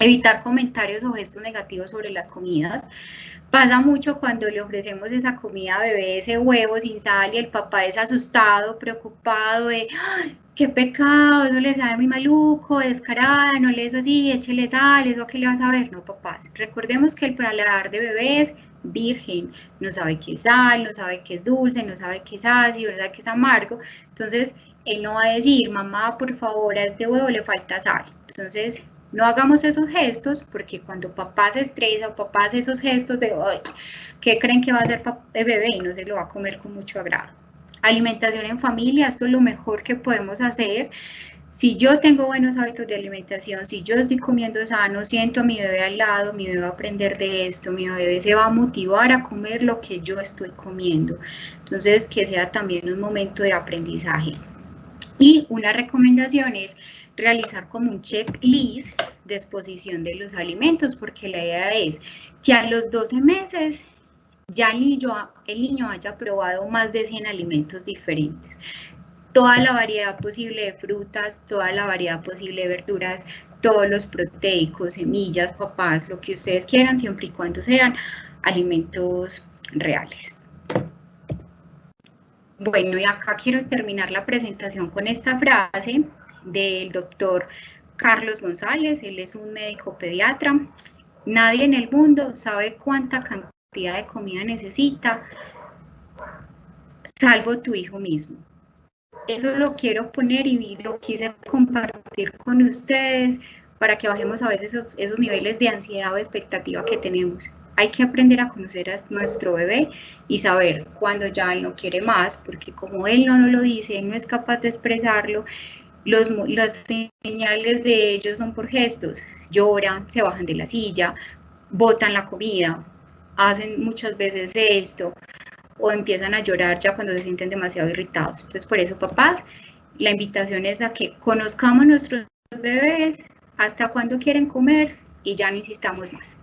Evitar comentarios o gestos negativos sobre las comidas. Pasa mucho cuando le ofrecemos esa comida a bebé, ese huevo sin sal, y el papá es asustado, preocupado de qué pecado, eso le sabe muy maluco, descarada, no le eso así, échele sal, eso que le vas a ver. No, papás, recordemos que el paladar de bebé es virgen, no sabe qué es sal, no sabe qué es dulce, no sabe qué es ácido, no sabe qué es amargo. Entonces, él no va a decir, mamá, por favor, a este huevo le falta sal. Entonces, no hagamos esos gestos, porque cuando papá se estresa o papá hace esos gestos de, ay, ¿qué creen que va a hacer el bebé? Y no se lo va a comer con mucho agrado. Alimentación en familia, esto es lo mejor que podemos hacer. Si yo tengo buenos hábitos de alimentación, si yo estoy comiendo sano, siento a mi bebé al lado, mi bebé va a aprender de esto, mi bebé se va a motivar a comer lo que yo estoy comiendo. Entonces, que sea también un momento de aprendizaje. Y una recomendación es realizar como un checklist de exposición de los alimentos, porque la idea es que a los 12 meses ya el niño haya probado más de 100 alimentos diferentes. Toda la variedad posible de frutas, toda la variedad posible de verduras, todos los proteicos, semillas, papás, lo que ustedes quieran, siempre y cuando sean alimentos reales. Bueno, y acá quiero terminar la presentación con esta frase del doctor Carlos González. Él es un médico pediatra. Nadie en el mundo sabe cuánta cantidad de comida necesita, salvo tu hijo mismo. Eso lo quiero poner y lo quise compartir con ustedes para que bajemos a veces esos niveles de ansiedad o expectativa que tenemos. Hay que aprender a conocer a nuestro bebé y saber cuando ya él no quiere más, porque como él no nos lo dice, él no es capaz de expresarlo, las señales de ellos son por gestos. Lloran, se bajan de la silla, botan la comida, hacen muchas veces esto, o empiezan a llorar ya cuando se sienten demasiado irritados. Entonces, por eso, papás, la invitación es a que conozcamos a nuestros bebés, hasta cuándo quieren comer, y ya no insistamos más.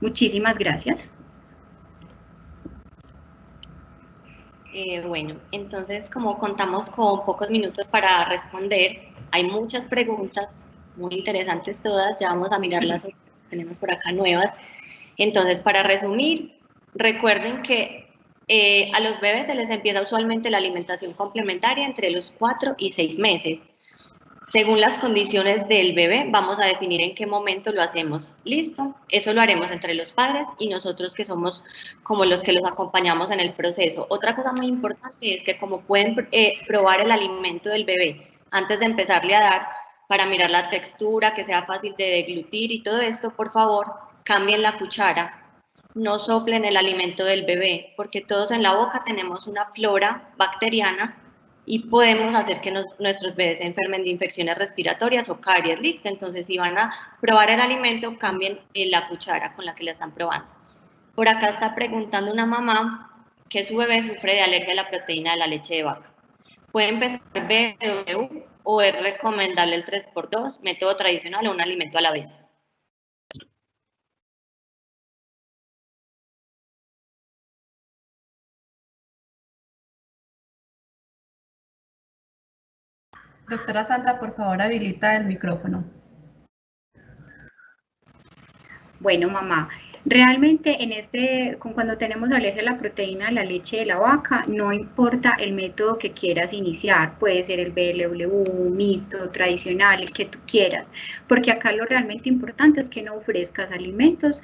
Muchísimas gracias. Bueno, entonces como contamos con pocos minutos para responder, hay muchas preguntas, muy interesantes todas, ya vamos a mirarlas, tenemos por acá nuevas. Entonces, para resumir, recuerden que a los bebés se les empieza usualmente la alimentación complementaria entre los 4 y 6 meses. Según las condiciones del bebé, vamos a definir en qué momento lo hacemos. ¿Listo? Eso lo haremos entre los padres y nosotros, que somos como los que los acompañamos en el proceso. Otra cosa muy importante es que como pueden probar el alimento del bebé antes de empezarle a dar, para mirar la textura, que sea fácil de deglutir y todo esto, por favor, cambien la cuchara. No soplen el alimento del bebé, porque todos en la boca tenemos una flora bacteriana y podemos hacer que nuestros bebés se enfermen de infecciones respiratorias o caries. Listo, entonces si van a probar el alimento, cambien la cuchara con la que la están probando. Por acá está preguntando una mamá que su bebé sufre de alergia a la proteína de la leche de vaca. ¿Puede empezar BW o es recomendable el 3x2, método tradicional o un alimento a la vez? Doctora Sandra, por favor, habilita el micrófono. Bueno, mamá, Realmente cuando tenemos alergia a la proteína de la leche de la vaca, no importa el método que quieras iniciar, puede ser el BLW, mixto, tradicional, el que tú quieras, porque acá lo realmente importante es que no ofrezcas alimentos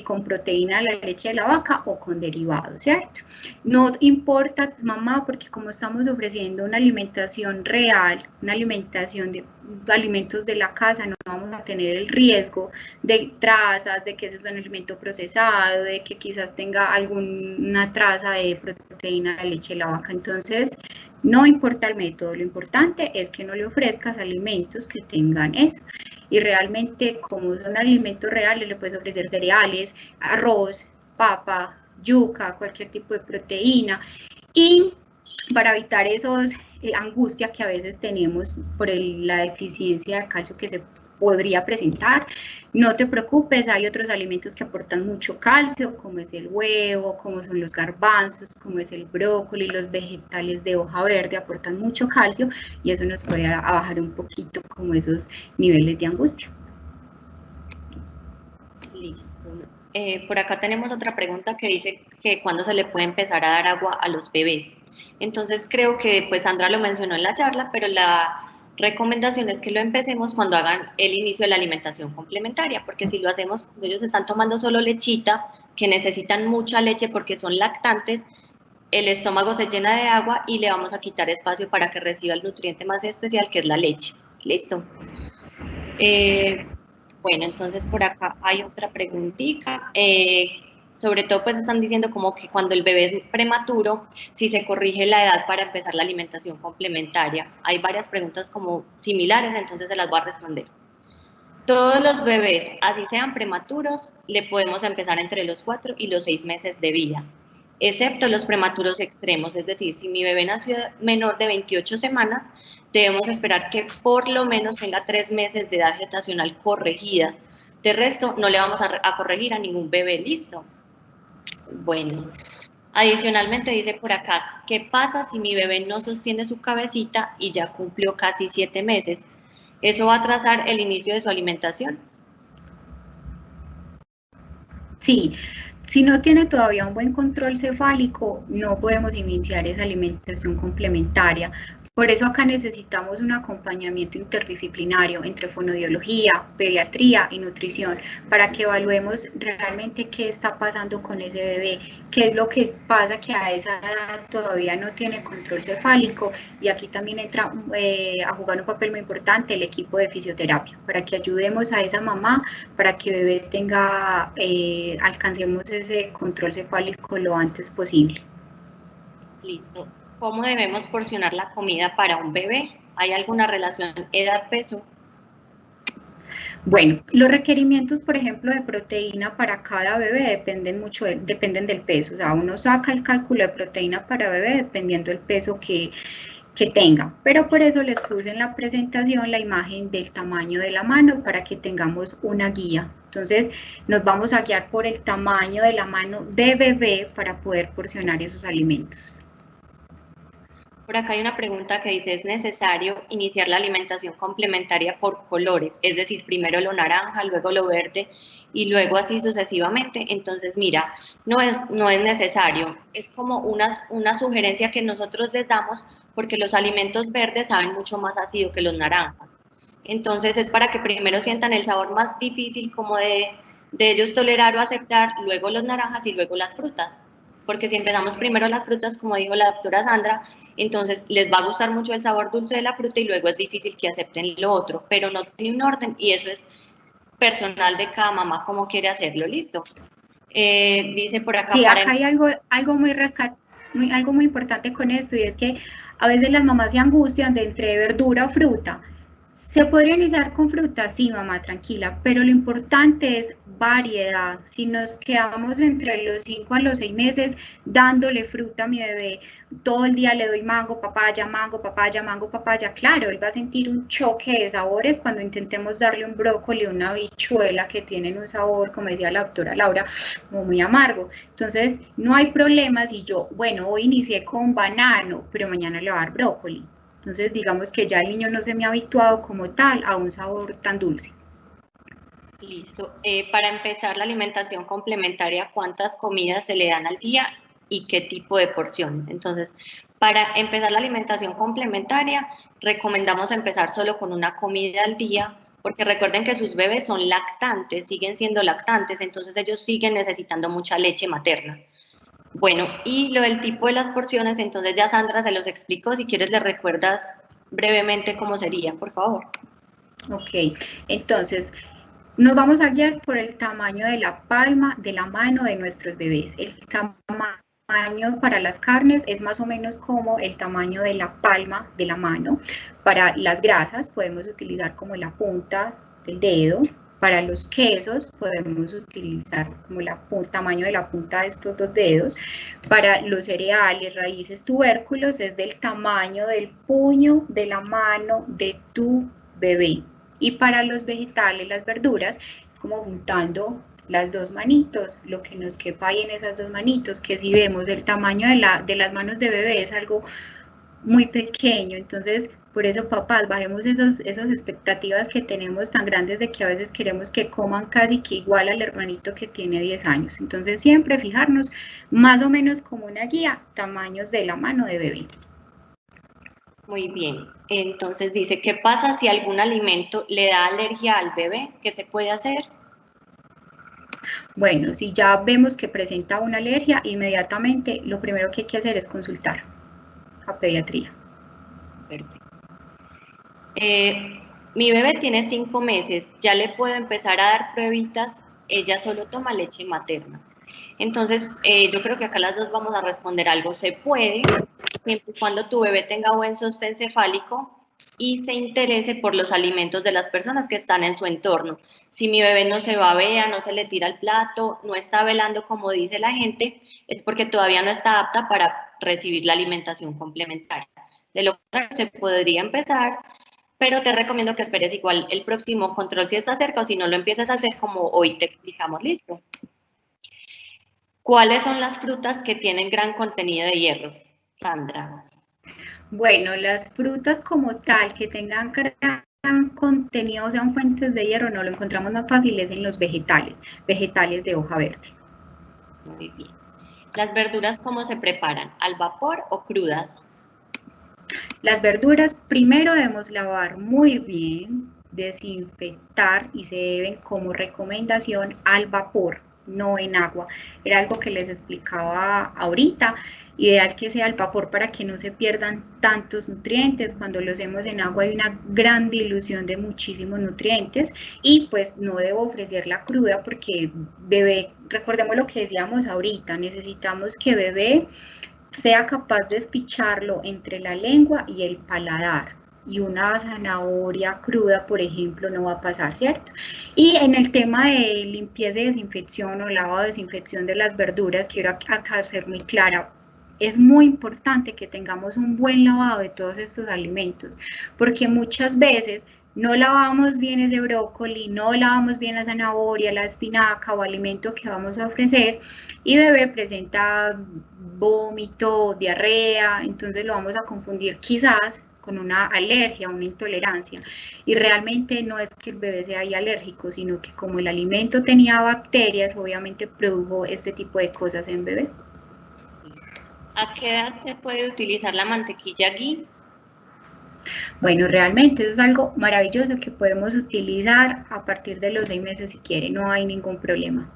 con proteína de la leche de la vaca o con derivados, ¿cierto? No importa, mamá, porque como estamos ofreciendo una alimentación real, una alimentación de alimentos de la casa, no vamos a tener el riesgo de trazas, de que ese es un alimento procesado, de que quizás tenga alguna traza de proteína de la leche de la vaca. Entonces, no importa el método, lo importante es que no le ofrezcas alimentos que tengan eso. Y realmente, como son alimentos reales, le puedes ofrecer cereales, arroz, papa, yuca, cualquier tipo de proteína. Y para evitar esos angustia que a veces tenemos por la deficiencia de calcio que se podría presentar, no te preocupes, hay otros alimentos que aportan mucho calcio, como es el huevo, como son los garbanzos, como es el brócoli, los vegetales de hoja verde aportan mucho calcio y eso nos puede bajar un poquito como esos niveles de angustia. Listo. Por acá tenemos otra pregunta que dice que cuándo se le puede empezar a dar agua a los bebés. Entonces creo que pues Sandra lo mencionó en la charla, pero la recomendación es que lo empecemos cuando hagan el inicio de la alimentación complementaria, porque si lo hacemos cuando ellos están tomando solo lechita, que necesitan mucha leche porque son lactantes, el estómago se llena de agua y le vamos a quitar espacio para que reciba el nutriente más especial que es la leche. Listo. Bueno, entonces por acá hay otra preguntita. Sobre todo pues están diciendo como que cuando el bebé es prematuro, si se corrige la edad para empezar la alimentación complementaria. Hay varias preguntas como similares, entonces se las voy a responder. Todos los bebés, así sean prematuros, le podemos empezar entre los 4 y los 6 meses de vida, excepto los prematuros extremos, es decir, si mi bebé nació menor de 28 semanas, debemos esperar que por lo menos tenga 3 meses de edad gestacional corregida. De resto, no le vamos a corregir a ningún bebé, listo. Bueno, adicionalmente dice por acá, ¿qué pasa si mi bebé no sostiene su cabecita y ya cumplió casi 7 meses? ¿Eso va a atrasar el inicio de su alimentación? Sí, si no tiene todavía un buen control cefálico, no podemos iniciar esa alimentación complementaria. Por eso acá necesitamos un acompañamiento interdisciplinario entre fonoaudiología, pediatría y nutrición para que evaluemos realmente qué está pasando con ese bebé, qué es lo que pasa que a esa edad todavía no tiene control cefálico y aquí también entra a jugar un papel muy importante el equipo de fisioterapia para que ayudemos a esa mamá para que el bebé tenga, alcancemos ese control cefálico lo antes posible. Listo. ¿Cómo debemos porcionar la comida para un bebé? ¿Hay alguna relación edad-peso? Bueno, los requerimientos, por ejemplo, de proteína para cada bebé dependen del peso. O sea, uno saca el cálculo de proteína para bebé dependiendo del peso que tenga. Pero por eso les puse en la presentación la imagen del tamaño de la mano para que tengamos una guía. Entonces, nos vamos a guiar por el tamaño de la mano de bebé para poder porcionar esos alimentos. Por acá hay una pregunta que dice, ¿es necesario iniciar la alimentación complementaria por colores? Es decir, primero lo naranja, luego lo verde y luego así sucesivamente. Entonces, mira, no es necesario. Es como una sugerencia que nosotros les damos porque los alimentos verdes saben mucho más ácido que los naranjas. Entonces, es para que primero sientan el sabor más difícil como de ellos tolerar o aceptar, luego los naranjas y luego las frutas. Porque si empezamos primero las frutas, como dijo la doctora Sandra, entonces les va a gustar mucho el sabor dulce de la fruta y luego es difícil que acepten lo otro, pero no tiene un orden y eso es personal de cada mamá como quiere hacerlo, listo. Dice por acá... Sí, acá hay algo muy importante con esto y es que a veces las mamás se angustian de entre verdura o fruta. ¿Se podría iniciar con fruta? Sí, mamá, tranquila, pero lo importante es variedad. Si nos quedamos entre los 5 a los 6 meses dándole fruta a mi bebé, todo el día le doy mango, papaya, mango, papaya, mango, papaya, claro, él va a sentir un choque de sabores cuando intentemos darle un brócoli o una habichuela que tienen un sabor, como decía la doctora Laura, como muy amargo. Entonces, no hay problema si yo, bueno, hoy inicié con banano, pero mañana le voy a dar brócoli. Entonces, digamos que ya el niño no se me ha habituado como tal a un sabor tan dulce. Listo. Para empezar la alimentación complementaria, ¿cuántas comidas se le dan al día y qué tipo de porciones? Entonces, para empezar la alimentación complementaria, recomendamos empezar solo con una comida al día, porque recuerden que sus bebés son lactantes, siguen siendo lactantes, entonces ellos siguen necesitando mucha leche materna. Bueno, y lo del tipo de las porciones, entonces ya Sandra se los explicó, si quieres le recuerdas brevemente cómo sería, por favor. Ok, entonces nos vamos a guiar por el tamaño de la palma de la mano de nuestros bebés. El tamaño para las carnes es más o menos como el tamaño de la palma de la mano. Para las grasas podemos utilizar como la punta del dedo. Para los quesos podemos utilizar como el tamaño de la punta de estos dos dedos. Para los cereales, raíces, tubérculos es del tamaño del puño de la mano de tu bebé. Y para los vegetales, las verduras, es como juntando las dos manitos, lo que nos quepa ahí en esas dos manitos, que si vemos el tamaño de las manos de bebé es algo muy pequeño. Entonces, por eso, papás, bajemos esas expectativas que tenemos tan grandes de que a veces queremos que coman casi que igual al hermanito que tiene 10 años. Entonces, siempre fijarnos más o menos como una guía, tamaños de la mano de bebé. Muy bien, entonces dice, ¿qué pasa si algún alimento le da alergia al bebé? ¿Qué se puede hacer? Bueno, si ya vemos que presenta una alergia, inmediatamente lo primero que hay que hacer es consultar a pediatría. Perfecto. Mi bebé tiene 5 meses, ya le puedo empezar a dar pruebitas, ella solo toma leche materna. Entonces, yo creo que acá las dos vamos a responder algo. Se puede, siempre y cuando tu bebé tenga buen sostén cefálico y se interese por los alimentos de las personas que están en su entorno. Si mi bebé no se babea, no se le tira el plato, no está velando como dice la gente, es porque todavía no está apta para recibir la alimentación complementaria. De lo contrario, se podría empezar, pero te recomiendo que esperes igual el próximo control si está cerca o si no lo empiezas a hacer como hoy te explicamos, listo. ¿Cuáles son las frutas que tienen gran contenido de hierro, Sandra? Bueno, las frutas como tal que tengan gran contenido, o sean fuentes de hierro, no lo encontramos más fáciles en los vegetales de hoja verde. Muy bien. ¿Las verduras cómo se preparan? ¿Al vapor o crudas? Las verduras primero debemos lavar muy bien, desinfectar y se deben como recomendación al vapor, no en agua. Era algo que les explicaba ahorita, ideal que sea al vapor para que no se pierdan tantos nutrientes. Cuando lo hacemos en agua hay una gran dilución de muchísimos nutrientes y pues no debo ofrecerla cruda porque bebé, recordemos lo que decíamos ahorita, necesitamos que bebé sea capaz de espicharlo entre la lengua y el paladar. Y una zanahoria cruda, por ejemplo, no va a pasar, ¿cierto? Y en el tema de limpieza y desinfección o lavado de desinfección de las verduras, quiero acá ser muy clara. Es muy importante que tengamos un buen lavado de todos estos alimentos, porque muchas veces no lavamos bien ese brócoli, no lavamos bien la zanahoria, la espinaca o alimento que vamos a ofrecer y bebé presenta vómito, diarrea, entonces lo vamos a confundir quizás con una alergia, una intolerancia. Y realmente no es que el bebé sea ahí alérgico, sino que como el alimento tenía bacterias, obviamente produjo este tipo de cosas en bebé. ¿A qué edad se puede utilizar la mantequilla ghee? Bueno, realmente eso es algo maravilloso que podemos utilizar a partir de los 6 meses si quiere, no hay ningún problema.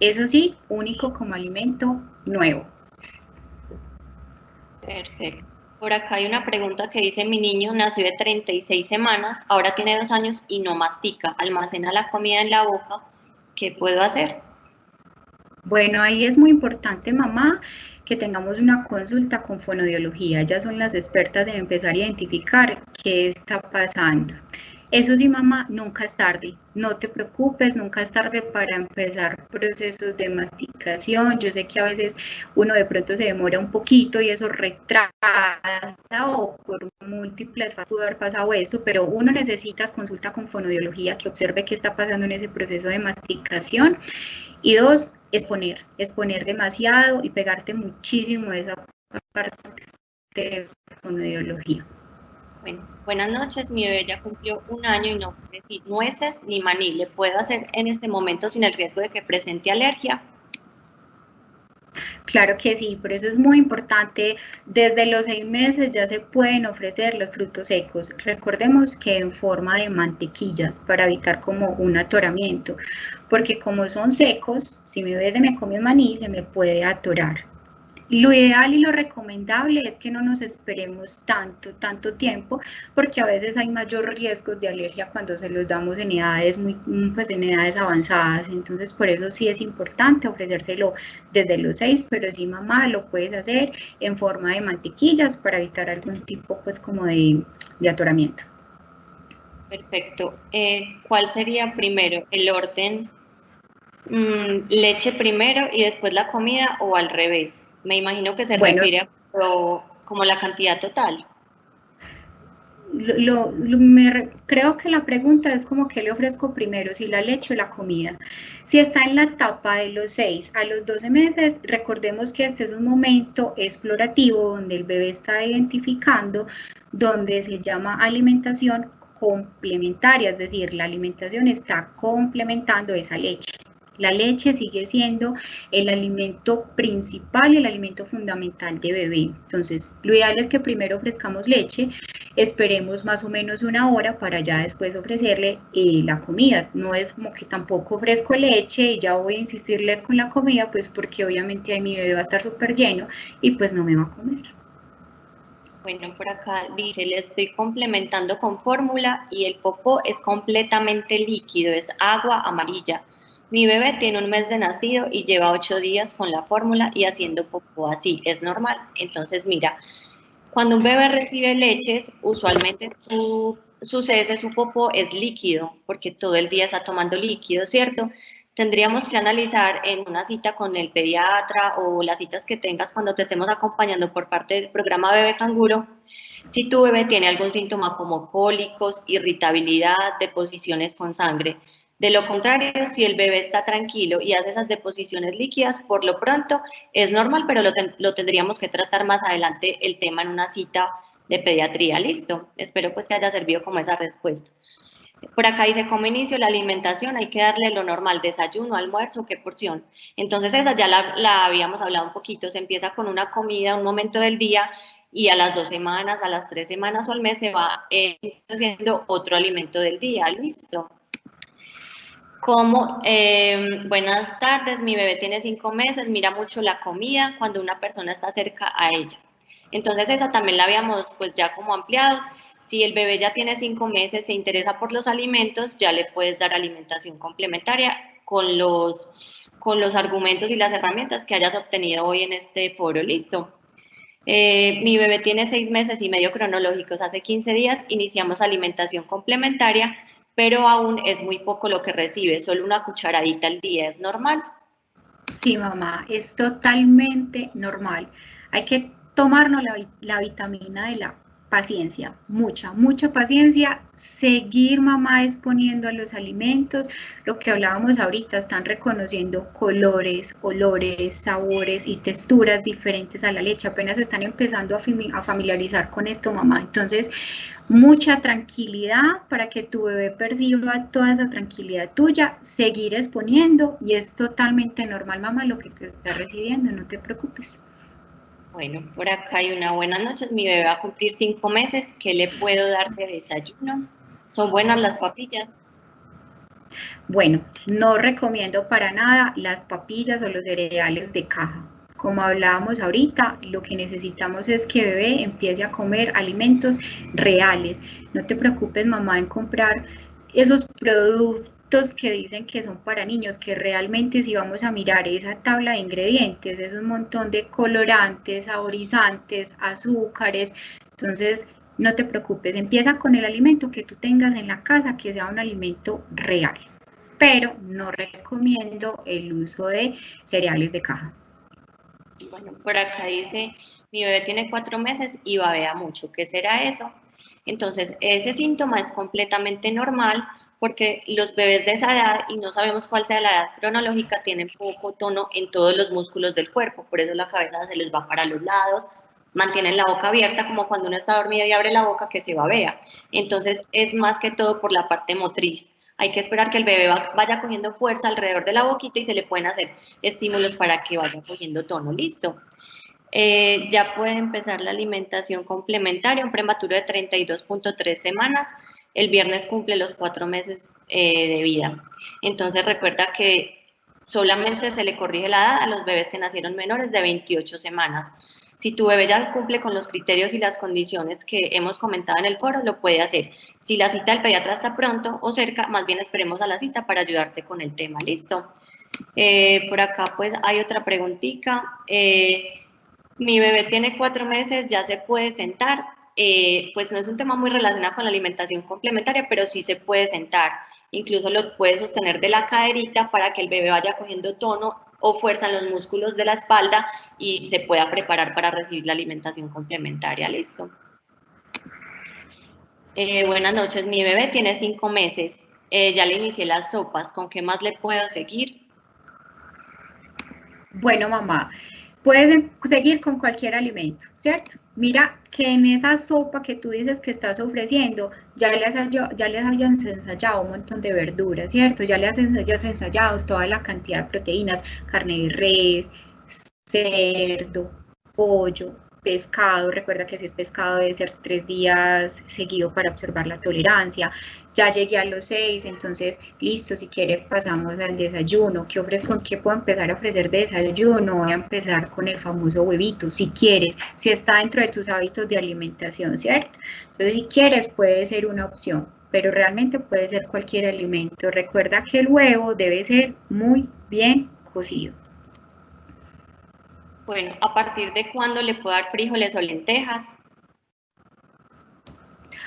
Eso sí, único como alimento nuevo. Perfecto. Por acá hay una pregunta que dice, mi niño nació de 36 semanas, ahora tiene 2 años y no mastica, almacena la comida en la boca, ¿qué puedo hacer? Bueno, ahí es muy importante, mamá, que tengamos una consulta con fonoaudiología. Ellas son las expertas en empezar a identificar qué está pasando. Eso sí, mamá, nunca es tarde. No te preocupes, nunca es tarde para empezar procesos de masticación. Yo sé que a veces uno de pronto se demora un poquito y eso retrasa o por múltiples pudo haber pasado eso, pero uno necesita consulta con fonoaudiología que observe qué está pasando en ese proceso de masticación. Y dos, exponer demasiado y pegarte muchísimo de esa parte de fonoaudiología. Bueno, buenas noches, mi bebé ya cumplió 1 año y no puede decir nueces ni maní. ¿Le puedo hacer en este momento sin el riesgo de que presente alergia? Claro que sí, por eso es muy importante, desde los 6 meses ya se pueden ofrecer los frutos secos. Recordemos que en forma de mantequillas para evitar como un atoramiento, porque como son secos, si mi bebé se me come un maní, se me puede atorar. Lo ideal y lo recomendable es que no nos esperemos tanto tiempo, porque a veces hay mayor riesgos de alergia cuando se los damos en edades pues en edades avanzadas. Entonces, por eso sí es importante ofrecérselo desde los 6, pero sí, mamá, lo puedes hacer en forma de mantequillas para evitar algún tipo, pues, como de atoramiento. Perfecto. ¿Cuál sería primero? ¿El orden leche primero y después la comida o al revés? Me imagino que se Bueno, refiere a como la cantidad total. creo que la pregunta es como qué le ofrezco primero, si la leche o la comida. Si está en la etapa de los 6 a los 12 meses, recordemos que este es un momento explorativo donde el bebé está identificando, donde se llama alimentación complementaria, es decir, la alimentación está complementando esa leche. La leche sigue siendo el alimento principal y el alimento fundamental de bebé. Entonces, lo ideal es que primero ofrezcamos leche, esperemos más o menos 1 hora para ya después ofrecerle la comida. No es como que tampoco ofrezco leche y ya voy a insistirle con la comida, pues porque obviamente ahí mi bebé va a estar súper lleno y pues no me va a comer. Bueno, por acá dice, le estoy complementando con fórmula y el popó es completamente líquido, es agua amarilla. Mi bebé tiene 1 mes de nacido y lleva 8 días con la fórmula y haciendo popó así, es normal. Entonces, mira, cuando un bebé recibe leches, usualmente sus heces, su popó es líquido, porque todo el día está tomando líquido, ¿cierto? Tendríamos que analizar en una cita con el pediatra o las citas que tengas cuando te estemos acompañando por parte del programa Bebé Canguro, si tu bebé tiene algún síntoma como cólicos, irritabilidad, deposiciones con sangre. De lo contrario, si el bebé está tranquilo y hace esas deposiciones líquidas, por lo pronto es normal, pero lo tendríamos que tratar más adelante el tema en una cita de pediatría. Listo. Espero pues que haya servido como esa respuesta. Por acá dice, como inicio la alimentación, hay que darle lo normal, desayuno, almuerzo, qué porción. Entonces esa ya la habíamos hablado un poquito, se empieza con una comida, un momento del día, y a las 2 semanas, a las 3 semanas o al mes se va introduciendo otro alimento del día, listo. Como, buenas tardes, mi bebé tiene 5 meses, mira mucho la comida cuando una persona está cerca a ella. Entonces esa también la habíamos pues ya como ampliado. Si el bebé ya tiene 5 meses, se interesa por los alimentos, ya le puedes dar alimentación complementaria con los argumentos y las herramientas que hayas obtenido hoy en este foro. Listo. Mi bebé tiene 6 meses y medio cronológicos. Hace 15 días iniciamos alimentación complementaria, pero aún es muy poco lo que recibe, solo una cucharadita al día. ¿Es normal? Sí, mamá, es totalmente normal. Hay que tomarnos la vitamina de la paciencia, mucha paciencia, seguir, mamá, exponiendo a los alimentos, lo que hablábamos ahorita, están reconociendo colores, olores, sabores y texturas diferentes a la leche, apenas están empezando a familiarizar con esto, mamá. Entonces, mucha tranquilidad para que tu bebé perciba toda esa tranquilidad tuya, seguir exponiendo y es totalmente normal, mamá, lo que te está recibiendo, no te preocupes. Bueno, por acá hay una buenas noches. Mi bebé va a cumplir 5 meses. ¿Qué le puedo dar de desayuno? ¿Son buenas las papillas? Bueno, no recomiendo para nada las papillas o los cereales de caja. Como hablábamos ahorita, lo que necesitamos es que bebé empiece a comer alimentos reales. No te preocupes, mamá, en comprar esos productos que dicen que son para niños, que realmente si vamos a mirar esa tabla de ingredientes, es un montón de colorantes, saborizantes, azúcares. Entonces, no te preocupes, empieza con el alimento que tú tengas en la casa, que sea un alimento real, pero no recomiendo el uso de cereales de caja. Bueno, por acá dice, mi bebé tiene 4 meses y babea mucho. ¿Qué será eso? Entonces, ese síntoma es completamente normal porque los bebés de esa edad, y no sabemos cuál sea la edad cronológica, tienen poco tono en todos los músculos del cuerpo, por eso la cabeza se les va para los lados, mantienen la boca abierta, como cuando uno está dormido y abre la boca que se babea. Entonces es más que todo por la parte motriz. Hay que esperar que el bebé vaya cogiendo fuerza alrededor de la boquita y se le pueden hacer estímulos para que vaya cogiendo tono. Listo. Ya puede empezar la alimentación complementaria, un prematuro de 32.3 semanas. El viernes cumple los 4 meses de vida. Entonces recuerda que solamente se le corrige la edad a los bebés que nacieron menores de 28 semanas. Si tu bebé ya cumple con los criterios y las condiciones que hemos comentado en el foro, lo puede hacer. Si la cita del pediatra está pronto o cerca, más bien esperemos a la cita para ayudarte con el tema. ¿Listo? Por acá pues hay otra preguntita. Mi bebé tiene 4 meses, ya se puede sentar. Pues no es un tema muy relacionado con la alimentación complementaria, pero sí se puede sentar. Incluso lo puede sostener de la caderita para que el bebé vaya cogiendo tono o fuerza en los músculos de la espalda y se pueda preparar para recibir la alimentación complementaria. Listo. Buenas noches, mi bebé tiene 5 meses. Ya le inicié las sopas. ¿Con qué más le puedo seguir? Bueno, mamá, puedes seguir con cualquier alimento, ¿cierto? Mira que en esa sopa que tú dices que estás ofreciendo, ya les hayas ensayado un montón de verduras, ¿cierto? Ya les hayas ensayado toda la cantidad de proteínas, carne de res, cerdo, pollo, pescado. Recuerda que si es pescado debe ser 3 días seguido para observar la tolerancia. Ya llegué a los 6, entonces listo, si quiere pasamos al desayuno. ¿Qué ofrezco? ¿Qué puedo empezar a ofrecer de desayuno? Voy a empezar con el famoso huevito, si quieres, si está dentro de tus hábitos de alimentación, ¿cierto? Entonces si quieres puede ser una opción, pero realmente puede ser cualquier alimento. Recuerda que el huevo debe ser muy bien cocido. Bueno, ¿a partir de cuándo le puedo dar frijoles o lentejas?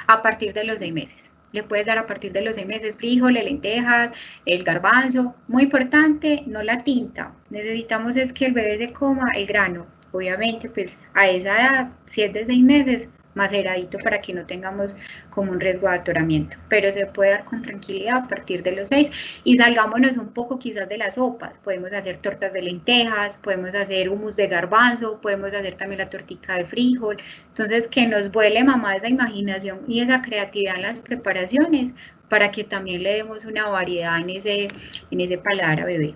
A partir de los 6 meses. Le puedes dar a partir de los 6 meses frijoles, lentejas, el garbanzo. Muy importante, no la tinta. Necesitamos es que el bebé se coma el grano. Obviamente, pues a esa edad, si es de 6 meses, maceradito para que no tengamos como un riesgo de atoramiento, pero se puede dar con tranquilidad a partir de los 6 y salgámonos un poco quizás de las sopas. Podemos hacer tortas de lentejas, podemos hacer hummus de garbanzo, podemos hacer también la tortica de frijol. Entonces que nos vuele mamá esa imaginación y esa creatividad en las preparaciones para que también le demos una variedad en ese paladar a bebé.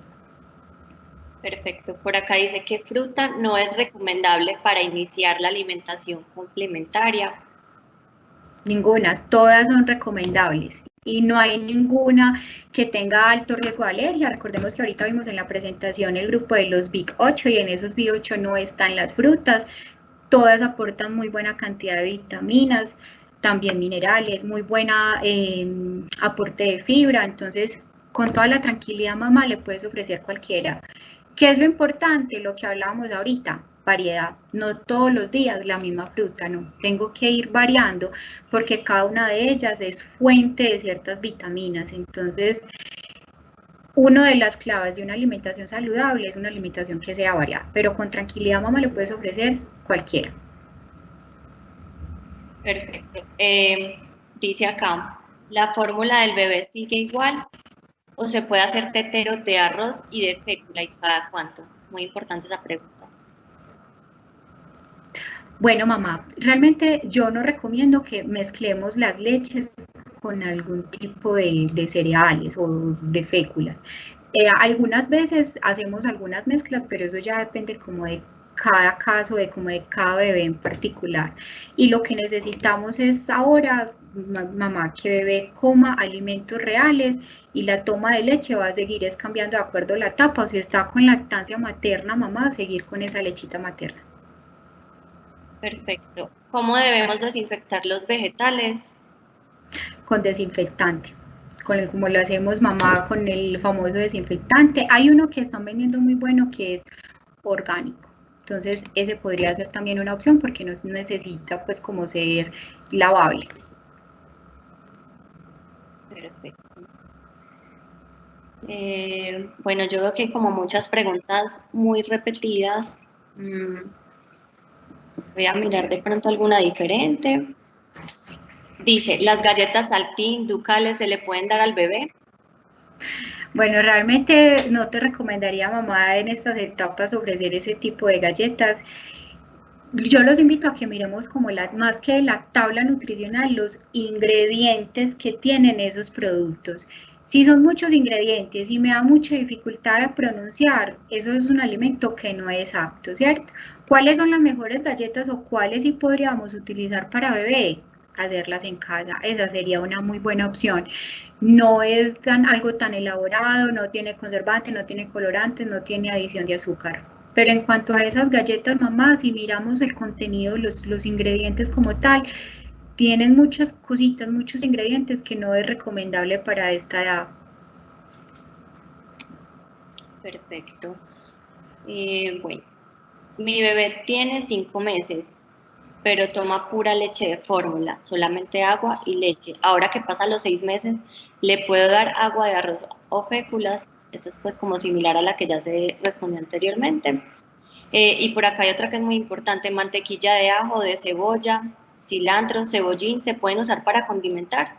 Perfecto. Por acá dice que fruta no es recomendable para iniciar la alimentación complementaria. Ninguna, todas son recomendables y no hay ninguna que tenga alto riesgo de alergia. Recordemos que ahorita vimos en la presentación el grupo de los Big 8 y en esos Big 8 no están las frutas. Todas aportan muy buena cantidad de vitaminas, también minerales, muy buena aporte de fibra. Entonces, con toda la tranquilidad, mamá, le puedes ofrecer cualquiera. ¿Qué es lo importante? Lo que hablábamos ahorita, variedad. No todos los días la misma fruta, no. Tengo que ir variando porque cada una de ellas es fuente de ciertas vitaminas. Entonces, una de las claves de una alimentación saludable es una alimentación que sea variada, pero con tranquilidad, mamá, le puedes ofrecer cualquiera. Perfecto. Dice acá, ¿la fórmula del bebé sigue igual o se puede hacer tetero de arroz y de fécula y cada cuánto? Muy importante esa pregunta. Bueno, mamá, realmente yo no recomiendo que mezclemos las leches con algún tipo de cereales o de féculas. Algunas veces hacemos algunas mezclas, pero eso ya depende como de cada caso, de como de cada bebé en particular. Y lo que necesitamos es ahora, mamá, que bebé coma alimentos reales y la toma de leche va a seguir es cambiando de acuerdo a la etapa. O si está con lactancia materna, mamá, seguir con esa lechita materna. Perfecto. ¿Cómo debemos desinfectar los vegetales? Con desinfectante, como lo hacemos mamá con el famoso desinfectante. Hay uno que están vendiendo muy bueno que es orgánico, entonces ese podría ser también una opción porque no necesita pues como ser lavable. Perfecto. Bueno, yo veo que hay como muchas preguntas muy repetidas. Voy a mirar de pronto alguna diferente. Dice, ¿las galletas Saltín, Ducales se le pueden dar al bebé? Bueno, realmente no te recomendaría, mamá, en estas etapas ofrecer ese tipo de galletas. yo los invito a que miremos como más que la tabla nutricional, los ingredientes que tienen esos productos. Si son muchos ingredientes y me da mucha dificultad de pronunciar, eso es un alimento que no es apto, ¿cierto? ¿Cuáles son las mejores galletas o cuáles sí podríamos utilizar para bebé? Hacerlas en casa, esa sería una muy buena opción. No es algo tan elaborado, no tiene conservantes, no tiene colorantes, no tiene adición de azúcar. Pero en cuanto a esas galletas mamá, si miramos el contenido, los ingredientes como tal, tienen muchas cositas, muchos ingredientes que no es recomendable para esta edad. Perfecto. Bueno, mi bebé tiene 5 meses, pero toma pura leche de fórmula, solamente agua y leche. Ahora que pasa los 6 meses, le puedo dar agua de arroz o féculas. Esta es pues como similar a la que ya se respondió anteriormente. Y por acá hay otra que es muy importante, mantequilla de ajo, de cebolla, cilantro, cebollín, se pueden usar para condimentar.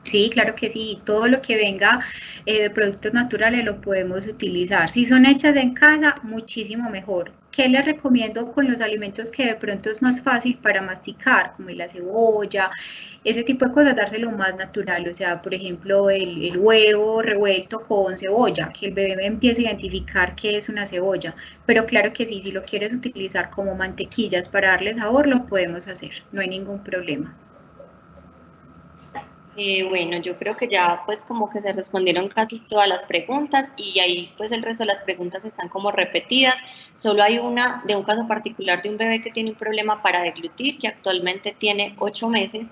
Sí, claro que sí, todo lo que venga de productos naturales lo podemos utilizar. Si son hechas en casa, muchísimo mejor. ¿Qué les recomiendo con los alimentos que de pronto es más fácil para masticar, como la cebolla, ese tipo de cosas, dárselo más natural? O sea, por ejemplo, el huevo revuelto con cebolla, que el bebé empiece a identificar qué es una cebolla. Pero claro que sí, si lo quieres utilizar como mantequillas para darle sabor, lo podemos hacer, no hay ningún problema. Bueno, yo creo que ya pues como que se respondieron casi todas las preguntas y ahí pues el resto de las preguntas están como repetidas. Solo hay una de un caso particular de un bebé que tiene un problema para deglutir, que actualmente tiene 8 meses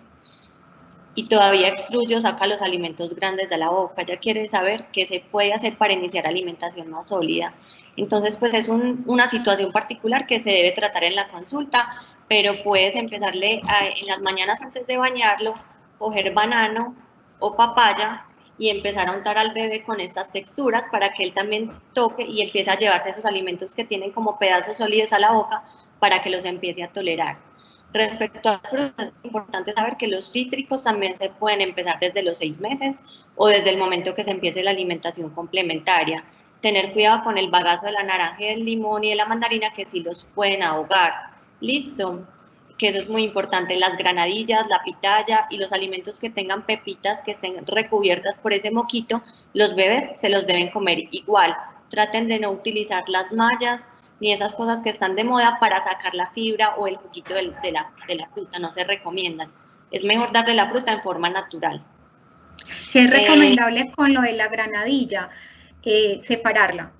y todavía extruye o saca los alimentos grandes de la boca. Ella quiere saber qué se puede hacer para iniciar alimentación más sólida. Entonces pues es una situación particular que se debe tratar en la consulta, pero puedes empezarle en las mañanas antes de bañarlo, coger banano o papaya y empezar a untar al bebé con estas texturas para que él también toque y empiece a llevarse esos alimentos que tienen como pedazos sólidos a la boca para que los empiece a tolerar. Respecto a las frutas, es importante saber que los cítricos también se pueden empezar desde los 6 meses o desde el momento que se empiece la alimentación complementaria. Tener cuidado con el bagazo de la naranja, del limón y de la mandarina que sí los pueden ahogar. Listo, que eso es muy importante, las granadillas, la pitaya y los alimentos que tengan pepitas que estén recubiertas por ese moquito, los bebés se los deben comer igual. Traten de no utilizar las mallas ni esas cosas que están de moda para sacar la fibra o el juguito de la fruta, no se recomiendan. Es mejor darle la fruta en forma natural. ¿Qué es recomendable con lo de la granadilla? Separarla.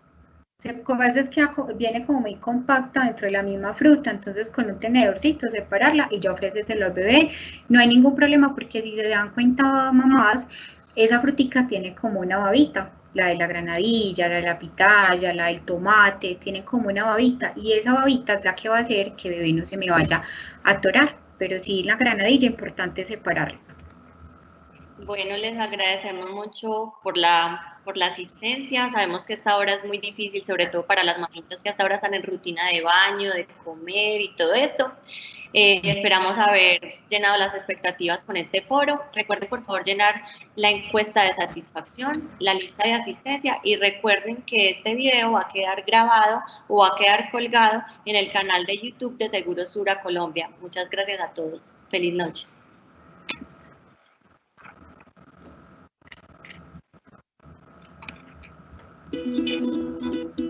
A veces viene como muy compacta dentro de la misma fruta, entonces con un tenedorcito separarla y ya ofréceselo al bebé. No hay ningún problema porque si se dan cuenta mamás, esa frutica tiene como una babita, la de la granadilla, la de la pitaya, la del tomate, tiene como una babita y esa babita es la que va a hacer que bebé no se me vaya a atorar, pero sí la granadilla importante separarla. Bueno, les agradecemos mucho por la asistencia. Sabemos que esta hora es muy difícil, sobre todo para las mamitas que hasta ahora están en rutina de baño, de comer y todo esto. Esperamos haber llenado las expectativas con este foro. Recuerden, por favor, llenar la encuesta de satisfacción, la lista de asistencia y recuerden que este video va a quedar grabado o va a quedar colgado en el canal de YouTube de Seguros Sura Colombia. Muchas gracias a todos. Feliz noche. Thank you.